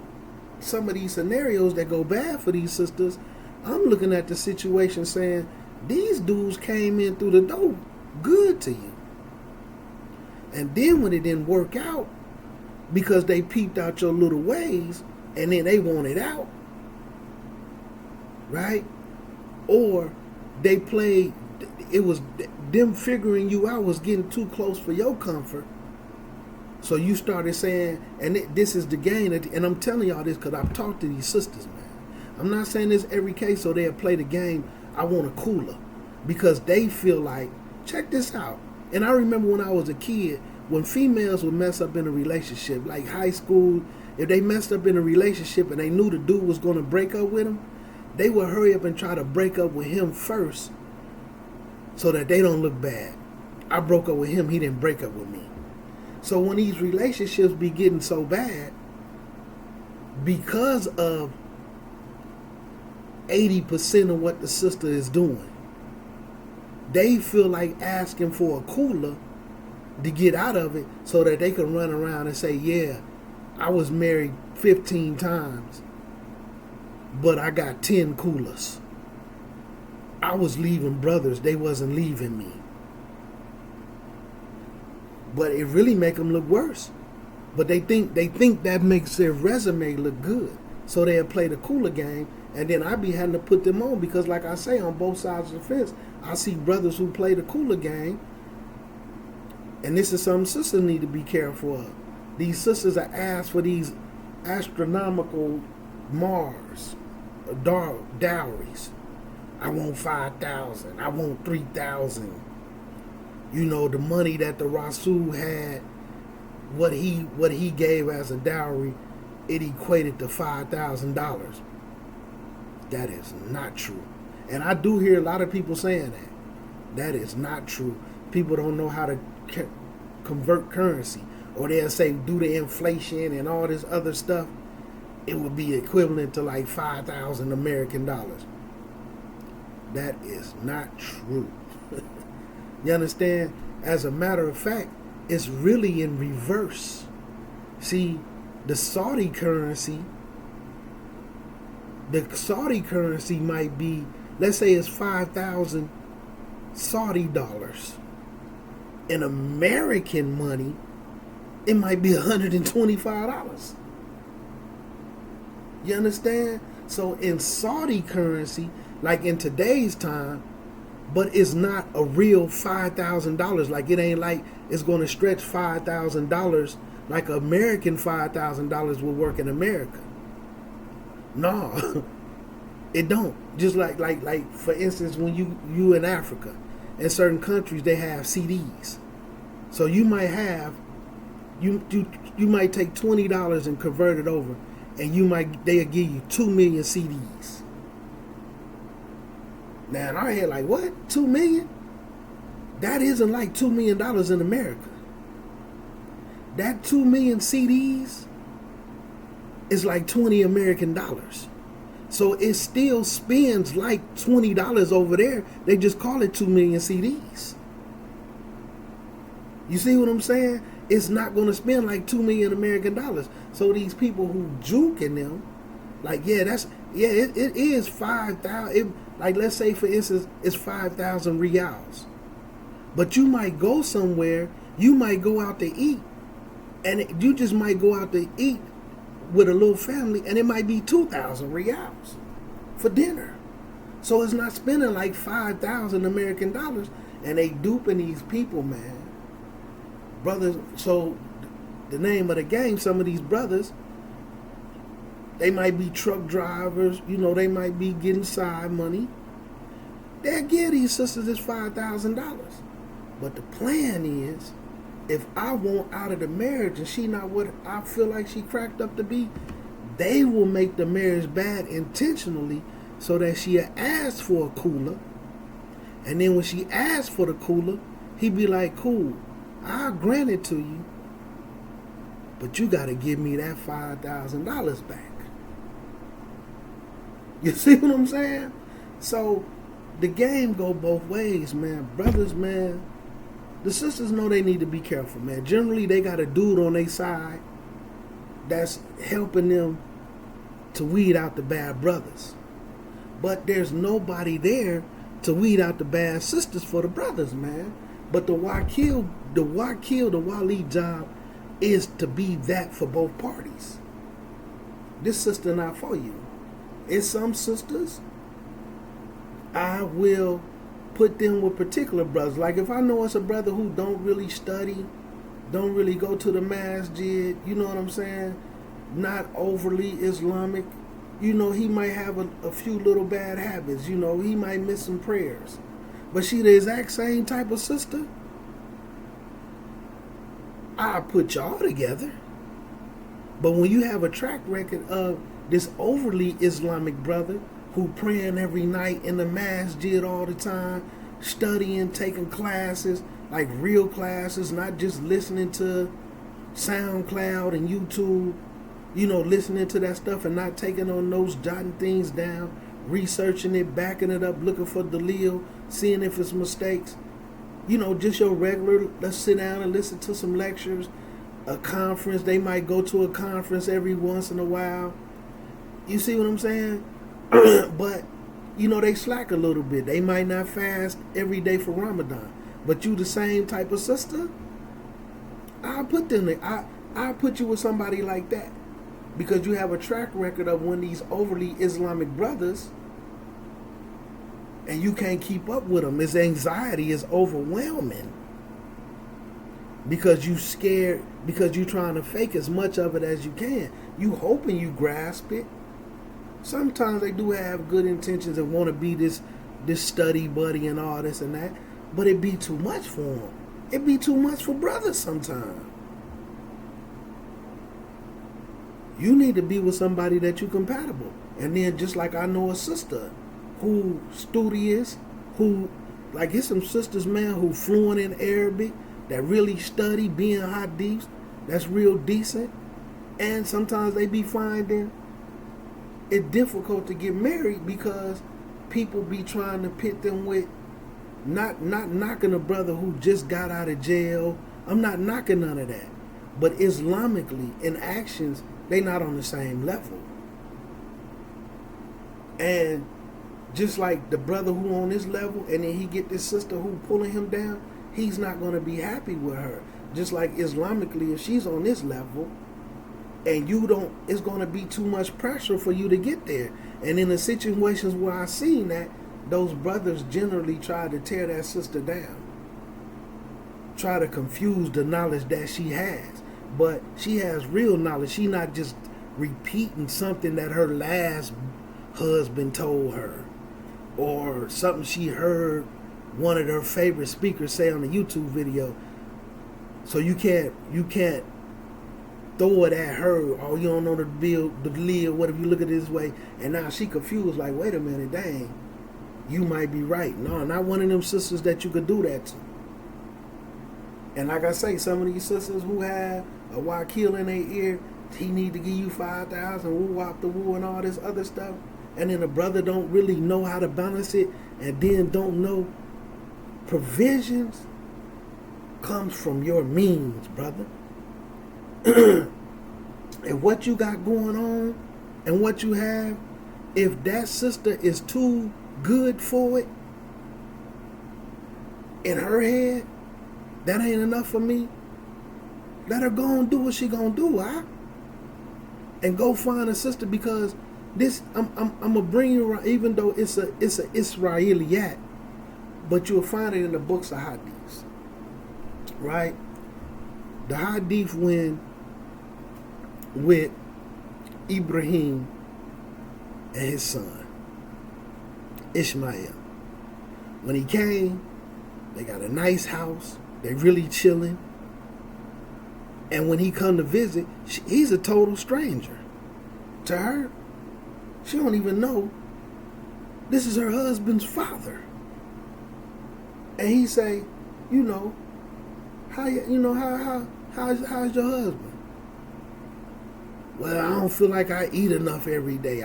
some of these scenarios that go bad for these sisters, I'm looking at the situation saying, these dudes came in through the door good to you. And then when it didn't work out, because they peeped out your little ways, and then they want it out, right? Or they played, it was them figuring you out was getting too close for your comfort. So you started saying, and this is the game, and I'm telling y'all this because I've talked to these sisters, man. I'm not saying this every case so they'll play the game, I want a cooler. Because they feel like, check this out. And I remember when I was a kid, when females would mess up in a relationship, like high school, if they messed up in a relationship and they knew the dude was going to break up with them, they would hurry up and try to break up with him first so that they don't look bad. I broke up with him, he didn't break up with me. So when these relationships be getting so bad, because of 80% of what the sister is doing, they feel like asking for a cooler to get out of it so that they can run around and say, yeah, I was married 15 times, but I got 10 coolers. I was leaving brothers, they wasn't leaving me. But it really make them look worse. But they think that makes their resume look good. So they'll play the cooler game, and then I be having to put them on because, like I say, on both sides of the fence, I see brothers who play the cooler game, and this is something sisters need to be careful of. These sisters are asked for these astronomical Mars dowries. I want 5,000. I want 3,000. You know, the money that the Rasul had, what he gave as a dowry, it equated to $5,000. That is not true. And I do hear a lot of people saying that. That is not true. People don't know how to convert currency. Or they'll say due to inflation and all this other stuff, it would be equivalent to like 5,000 American dollars. That is not true. You understand? As a matter of fact, it's really in reverse. See, the Saudi currency might be, let's say it's 5,000 Saudi dollars. In American money, it might be $125. You understand? So in Saudi currency, like in today's time, but it's not a real $5,000. Like it ain't like it's going to stretch $5,000 like American $5,000 will work in America. No, it don't. Just like for instance, when you in Africa, in certain countries they have CDs. So you might have you might take $20 and convert it over, and they'll give you 2 million CDs. Now in our head, like, what? 2 million? That isn't like $2 million in America. That 2 million CDs is like 20 American dollars. So it still spends like $20 over there. They just call it 2 million CDs. You see what I'm saying? It's not going to spend like 2 million American dollars. So these people who juking them, like, it is 5,000. Like, let's say, for instance, it's 5,000 reals. But you might go somewhere, you might go out to eat, and you just might go out to eat with a little family, and it might be 2,000 reals for dinner. So it's not spending like 5,000 American dollars, and they duping these people, man. Brothers, so the name of the game, some of these brothers, they might be truck drivers, they might be getting side money. They'll give these sisters this $5,000. But the plan is, if I want out of the marriage and she not what I feel like she cracked up to be, they will make the marriage bad intentionally so that she'll ask for a cooler. And then when she asks for the cooler, he be like, cool, I'll grant it to you, but you got to give me that $5,000 back. You see what I'm saying? So the game go both ways, man. Brothers, man, The sisters know they need to be careful, man. Generally, they got a dude on their side that's helping them to weed out the bad brothers. But there's nobody there to weed out the bad sisters for the brothers, man. But the Wali job is to be that for both parties. This sister not for you. In some sisters, I will put them with particular brothers. Like if I know it's a brother who don't really study, don't really go to the masjid, you know what I'm saying? Not overly Islamic. You know, he might have a few little bad habits. You know, he might miss some prayers. But she the exact same type of sister. I put y'all together. But when you have a track record of this overly Islamic brother who praying every night in the masjid all the time, studying, taking classes, like real classes, not just listening to SoundCloud and YouTube, you know, listening to that stuff and not taking on notes, jotting things down, researching it, backing it up, looking for Dalil, seeing if it's mistakes. You know, just your regular, let's sit down and listen to some lectures, a conference. They might go to a conference every once in a while. You see what I'm saying? But, you know, they slack a little bit. They might not fast every day for Ramadan. But you the same type of sister, I'll put them there. I'll put you with somebody like that. Because you have a track record of when these overly Islamic brothers, and you can't keep up with them. His anxiety is overwhelming. Because you scared, because you trying to fake as much of it as you can. You hoping you grasp it. Sometimes they do have good intentions and want to be this study buddy and all this and that. But it be too much for them. It be too much for brothers sometimes. You need to be with somebody that you compatible. And then just like I know a sister who studious, who, like it's some sisters, man, who fluent in Arabic, that really study being hadiths, that's real decent. And sometimes they be finding it difficult to get married because people be trying to pit them with, not knocking a brother who just got out of jail. I'm not knocking none of that. But Islamically, in actions, they not on the same level. And just like the brother who on this level, and then he get this sister who pulling him down, he's not going to be happy with her. Just like Islamically, if she's on this level, and you don't, it's going to be too much pressure for you to get there. And in the situations where I seen that, those brothers generally try to tear that sister down. Try to confuse the knowledge that she has. But she has real knowledge. She not just repeating something that her last husband told her, or something she heard one of her favorite speakers say on a YouTube video. So you can't throw it at her. Oh, you don't know the deal. What if you look at it this way? And now she confused. Like, wait a minute, dang, you might be right. No, not one of them sisters that you could do that to. And like I say, some of these sisters who have a wakil in their ear, he need to give you 5,000, woo wop the woo and all this other stuff. And then the brother don't really know how to balance it, and then don't know provisions comes from your means, brother. And what you got going on and what you have, if that sister is too good for it in her head, that ain't enough for me. Let her go and do what she gonna do, huh? And go find a sister, because this I'm gonna bring you around, even though it's a Israeliyat, but you'll find it in the books of hadiths, right? The hadith when with Ibrahim and his son Ishmael. When he came, they got a nice house. They really chilling. And when he come to visit, he's a total stranger to her. She don't even know this is her husband's father. And he say, you know, how's your husband? Well, I don't feel like I eat enough every day.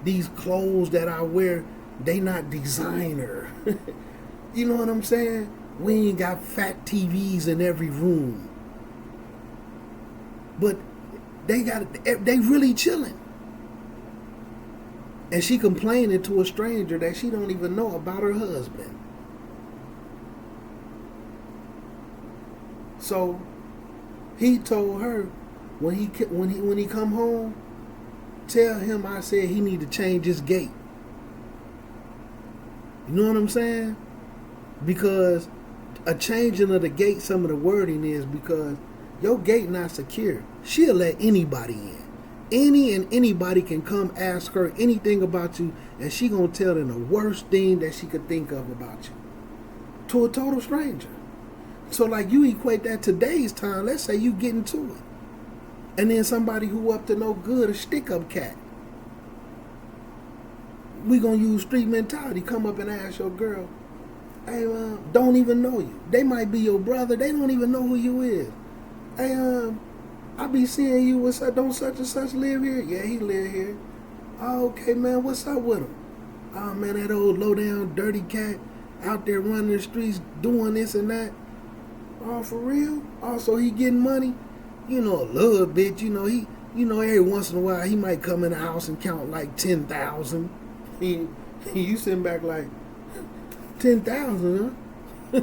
These clothes that I wear, they not designer. You know what I'm saying? We ain't got fat TVs in every room. But they really chilling. And she complaining to a stranger that she don't even know about her husband. So he told her when he come home, tell him I said he need to change his gate. You know what I'm saying? Because a changing of the gate, some of the wording is because your gate not secure. She'll let anybody in. Anybody can come ask her anything about you, and she gonna tell them the worst thing that she could think of about you to a total stranger. So like you equate that today's time. Let's say you get into it, and then somebody who up to no good, a stick-up cat. We gonna use street mentality. Come up and ask your girl, hey, don't even know you. They might be your brother. They don't even know who you is. Hey, I be seeing you. Don't such and such live here? Yeah, he live here. Oh, okay, man. What's up with him? Oh, man, that old low-down dirty cat out there running the streets doing this and that. Oh, for real? Oh, so he getting money? You know, a little bit. You know, every once in a while he might come in the house and count like 10,000. You sitting back like 10,000, huh?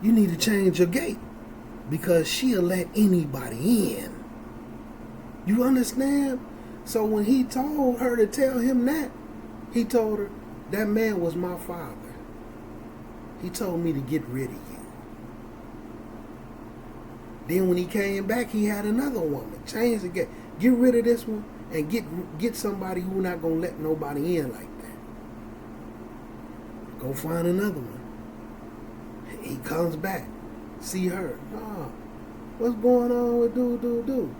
You need to change your gate because she'll let anybody in. You understand? So when he told her to tell him that, he told her, that man was my father. He told me to get rid of you. Then when he came back, he had another woman. Change the gate. Get rid of this one and get somebody who not going to let nobody in like that. Go find another one. He comes back. See her. Oh, what's going on with do?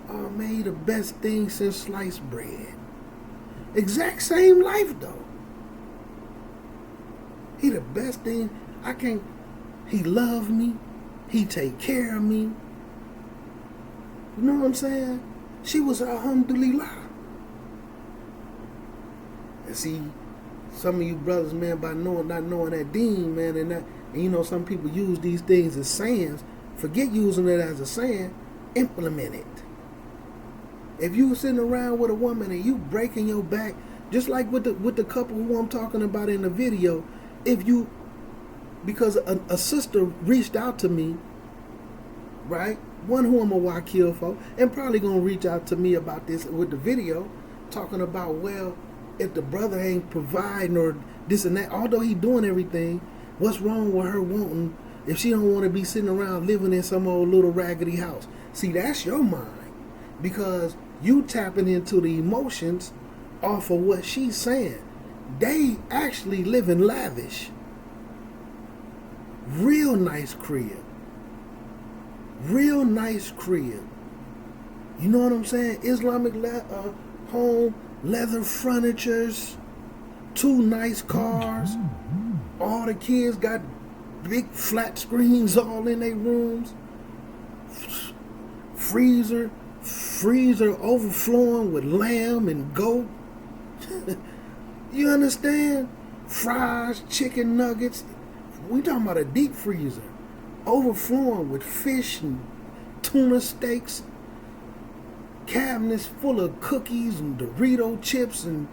Oh, man, he the best thing since sliced bread. Exact same life, though. He the best thing. He love me. He take care of me. You know what I'm saying? She was alhamdulillah. And see, some of you brothers, man, by not knowing that deen, man, and you know, some people use these things as sayings. Forget using it as a saying. Implement it. If you sitting around with a woman and you breaking your back, just like with the couple who I'm talking about in the video, because a sister reached out to me, right? One who I'm a Wakil for, and probably gonna reach out to me about this with the video, talking about, well, if the brother ain't providing or this and that, although he doing everything, what's wrong with her wanting, if she don't want to be sitting around living in some old little raggedy house? See, that's your mind, because you tapping into the emotions off of what she's saying. They actually living lavish. Real nice crib. Real nice crib. You know what I'm saying? Islamic home, leather furnitures, 2 nice cars. All the kids got big flat screens all in their rooms. Freezer overflowing with lamb and goat. You understand? Fries, chicken nuggets. We talking about a deep freezer overflowing with fish and tuna steaks. Cabinets full of cookies and Dorito chips, and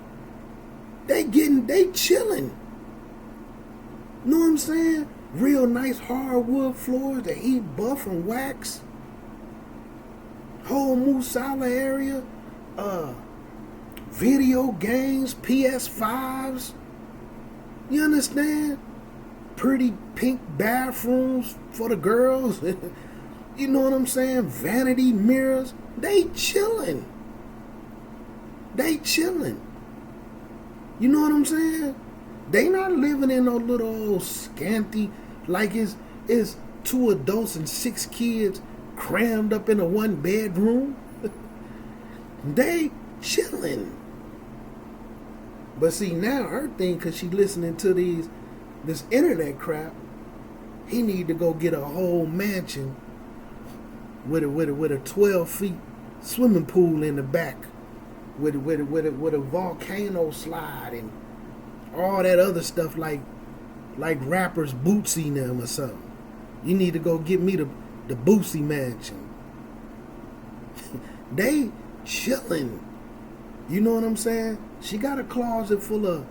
they chilling. You know what I'm saying? Real nice hardwood floors, the heat buff and wax. Whole Musala area. Video games, PS5s. You understand? Pretty pink bathrooms for the girls. You know what I'm saying? Vanity mirrors. They chilling. You know what I'm saying? They not living in no little old scanty, like it's 2 adults and 6 kids crammed up in a 1 bedroom. They chilling. But see, now her thing, because she listening to this internet crap, he need to go get a whole mansion with a 12 feet swimming pool in the back, with a volcano slide and all that other stuff, like like rappers Bootsy them or something. You need to go get me the Bootsy mansion. They chilling. You know what I'm saying? She got a closet full of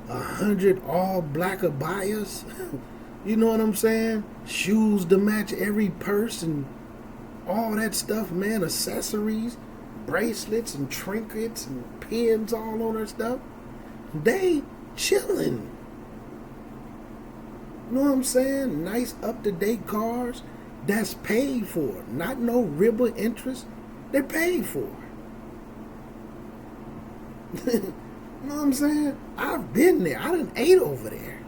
100 all black abayas. You know what I'm saying? Shoes to match every purse and all that stuff, man. Accessories, bracelets and trinkets and pins all on her stuff. They chilling. You know what I'm saying? Nice up-to-date cars that's paid for. Not no riba interest. They're paid for. You know what I'm saying? I've been there. I done ate over there.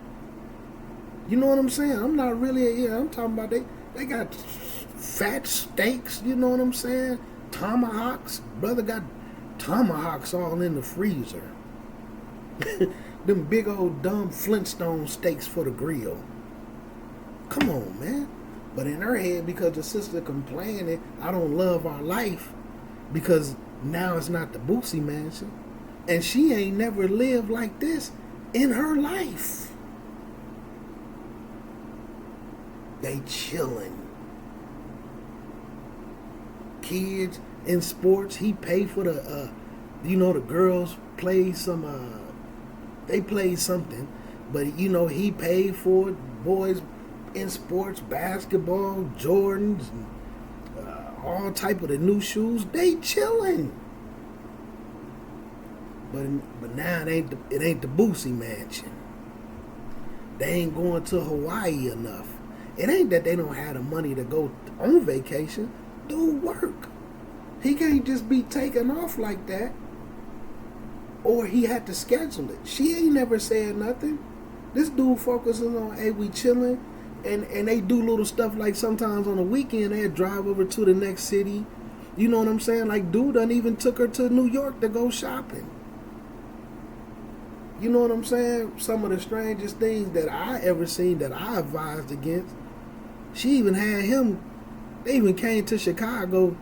You know what I'm saying? I'm not really, I'm talking about they got fat steaks, you know what I'm saying? Tomahawks. Brother got tomahawks all in the freezer. Them big old dumb Flintstone steaks for the grill. Come on, man. But in her head, because the sister complaining, I don't love our life because now it's not the Bootsy mansion. And she ain't never lived like this in her life. They chilling. Kids in sports, he paid for the, the girls play they played something, but he paid for it. Boys in sports, basketball, Jordans, and, all type of the new shoes. They chilling. But now it ain't the Bootsy mansion. They ain't going to Hawaii enough. It ain't that they don't have the money to go on vacation. Do work. He can't just be taken off like that. Or he had to schedule it. She ain't never said nothing. This dude focuses on, hey, we chilling. And they do little stuff like sometimes on the weekend they drive over to the next city. You know what I'm saying? Like dude done even took her to New York to go shopping. You know what I'm saying? Some of the strangest things that I ever seen that I advised against. She even had him. They even came to Chicago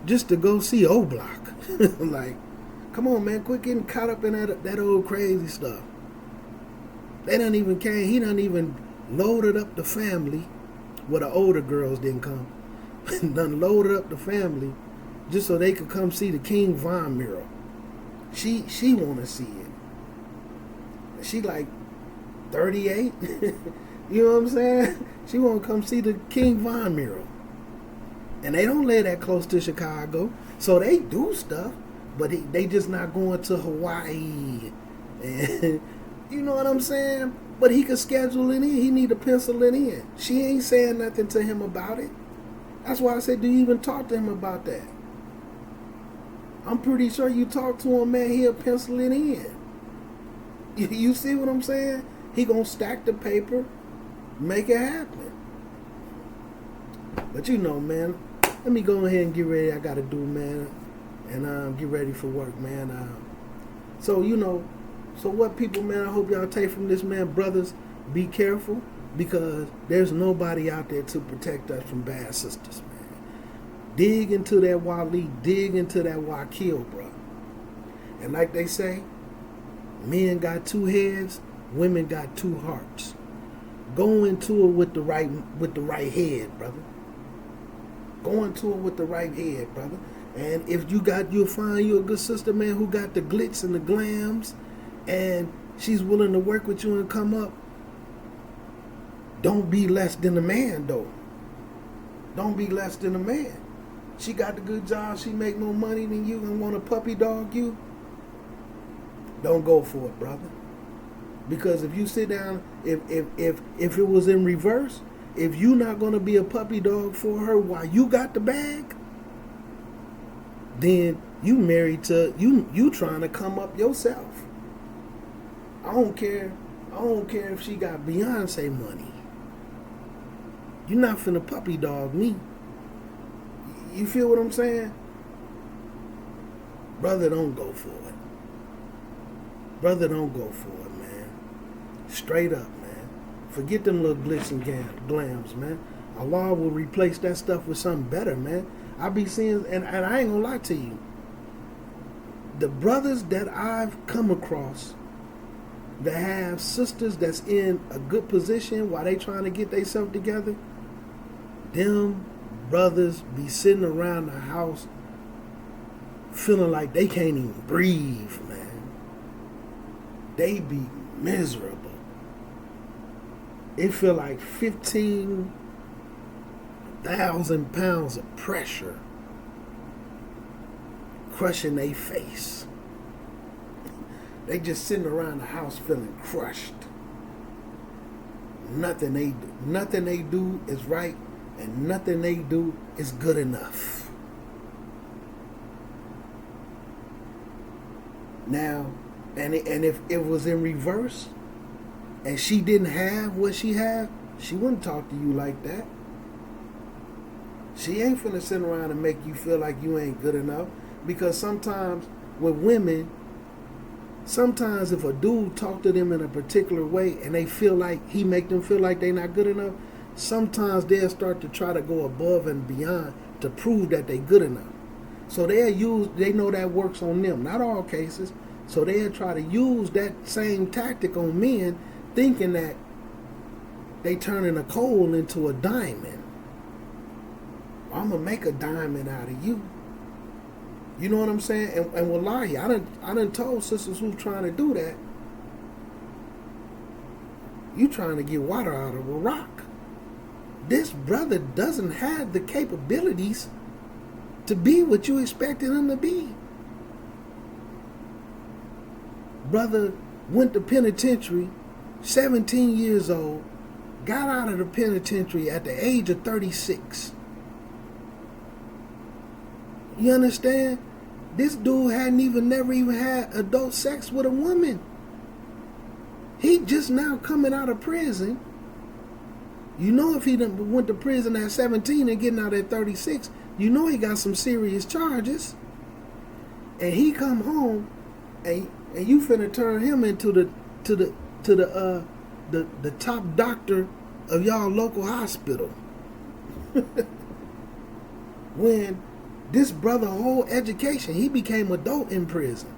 just to go see O Block. Like, come on, man, quit getting caught up in that old crazy stuff. They done even came. He done even loaded up the family. Well, the older girls didn't come. Done loaded up the family just so they could come see the King Von mural. She want to see it. She like 38. You know what I'm saying? She want to come see the King Von mural. And they don't live that close to Chicago. So they do stuff, but they just not going to Hawaii. And you know what I'm saying? But he could schedule it in. He need to pencil it in. She ain't saying nothing to him about it. That's why I said, do you even talk to him about that? I'm pretty sure you talk to him, man, he'll pencil it in. You see what I'm saying? He gonna stack the paper, make it happen. But man, let me go ahead and get ready. I gotta do, man, and get ready for work, man. So what people, man, I hope y'all take from this, man. Brothers, be careful, because there's nobody out there to protect us from bad sisters, man. Dig into that Walis, dig into that Wakil, bro. And like they say, men got two heads, women got two hearts. Go into it with the right head, brother. Go into it with the right head, brother. And if you'll find you a good sister, man, who got the glitz and the glams, and she's willing to work with you and come up. Don't be less than a man, though. Don't be less than a man. She got the good job, she make more money than you and want to puppy dog you. Don't go for it, brother. Because if you sit down, if it was in reverse, if you not gonna be a puppy dog for her while you got the bag, then you married to you trying to come up yourself. I don't care if she got Beyonce money. You're not finna puppy dog me. You feel what I'm saying? Brother, don't go for it. Brother, don't go for it, man. Straight up, man. Forget them little glitz and glams, man. Allah will replace that stuff with something better, man. I be seeing, and I ain't gonna lie to you. The brothers that I've come across that have sisters that's in a good position while they trying to get themselves together, them brothers be sitting around the house feeling like they can't even breathe, man. They be miserable. It feel like 15,000 pounds of pressure crushing their face. They just sitting around the house feeling crushed. Nothing they do is right, and nothing they do is good enough. Now, and if it was in reverse, and she didn't have what she had, she wouldn't talk to you like that. She ain't finna sit around and make you feel like you ain't good enough. Because sometimes with women, sometimes if a dude talk to them in a particular way and they feel like he make them feel like they not good enough, sometimes they'll start to try to go above and beyond to prove that they good enough. So they know that works on them. Not all cases. So they'll try to use that same tactic on men, thinking that they turning a coal into a diamond. I'm gonna make a diamond out of you. You know what I'm saying? And wallahi, I done told sisters who's trying to do that, you trying to get water out of a rock. This brother doesn't have the capabilities to be what you expected him to be. Brother went to penitentiary, 17 years old, got out of the penitentiary at the age of 36. You understand? This dude never even had adult sex with a woman. He just now coming out of prison. You know, if he done went to prison at 17 and getting out at 36, you know he got some serious charges. And he come home, and you finna turn him into the top doctor of y'all local hospital. When this brother whole education, he became adult in prison.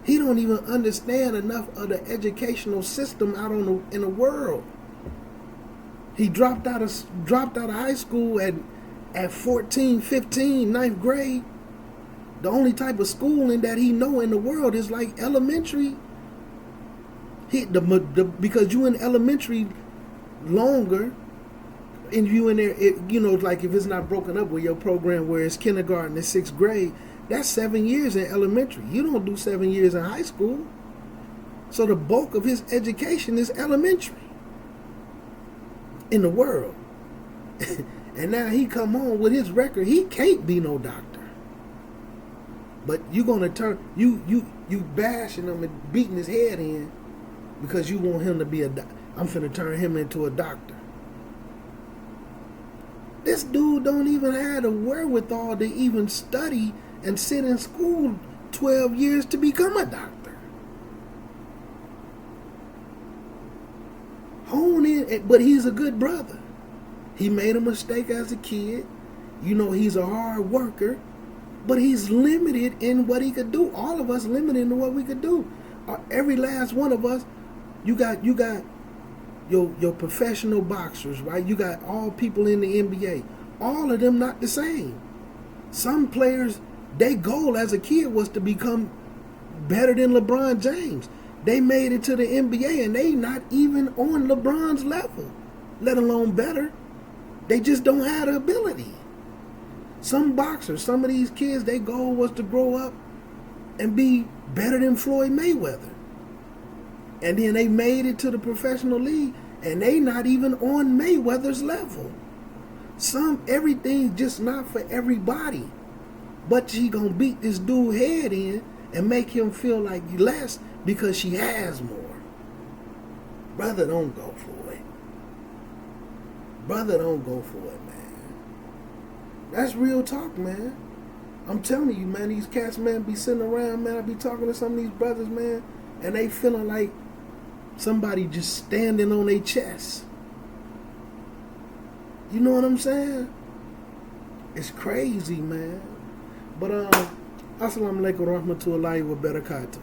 He don't even understand enough of the educational system out in the world. He dropped out of high school at 14, 15, 9th grade. The only type of schooling that he know in the world is like elementary. Because you in elementary longer, and you in there, like if it's not broken up with your program where it's kindergarten and 6th grade, that's 7 years in elementary. You don't do 7 years in high school. So the bulk of his education is elementary in the world. And now he come home with his record, he can't be no doctor. But you gonna turn you bashing him and beating his head in because you want him to be I'm finna turn him into a doctor. This dude don't even have the wherewithal to even study and sit in school 12 years to become a doctor. Hone in, but he's a good brother. He made a mistake as a kid. You know, he's a hard worker, but he's limited in what he could do. All of us limited in what we could do. Every last one of us, you got your professional boxers, right? You got all people in the NBA. All of them not the same. Some players, their goal as a kid was to become better than LeBron James. They made it to the NBA and they not even on LeBron's level, let alone better. They just don't have the ability. Some boxers, some of these kids, their goal was to grow up and be better than Floyd Mayweather. And then they made it to the professional league and they not even on Mayweather's level. Everything's just not for everybody. But she gonna beat this dude head in and make him feel like less because she has more. Brother, don't go for it. Brother, don't go for it, man. That's real talk, man. I'm telling you, man, these cats, man, be sitting around, man. I be talking to some of these brothers, man, and they feeling like somebody just standing on their chest. You know what I'm saying? It's crazy, man. But assalamu alaikum wa rahmatullahi wa barakatuh.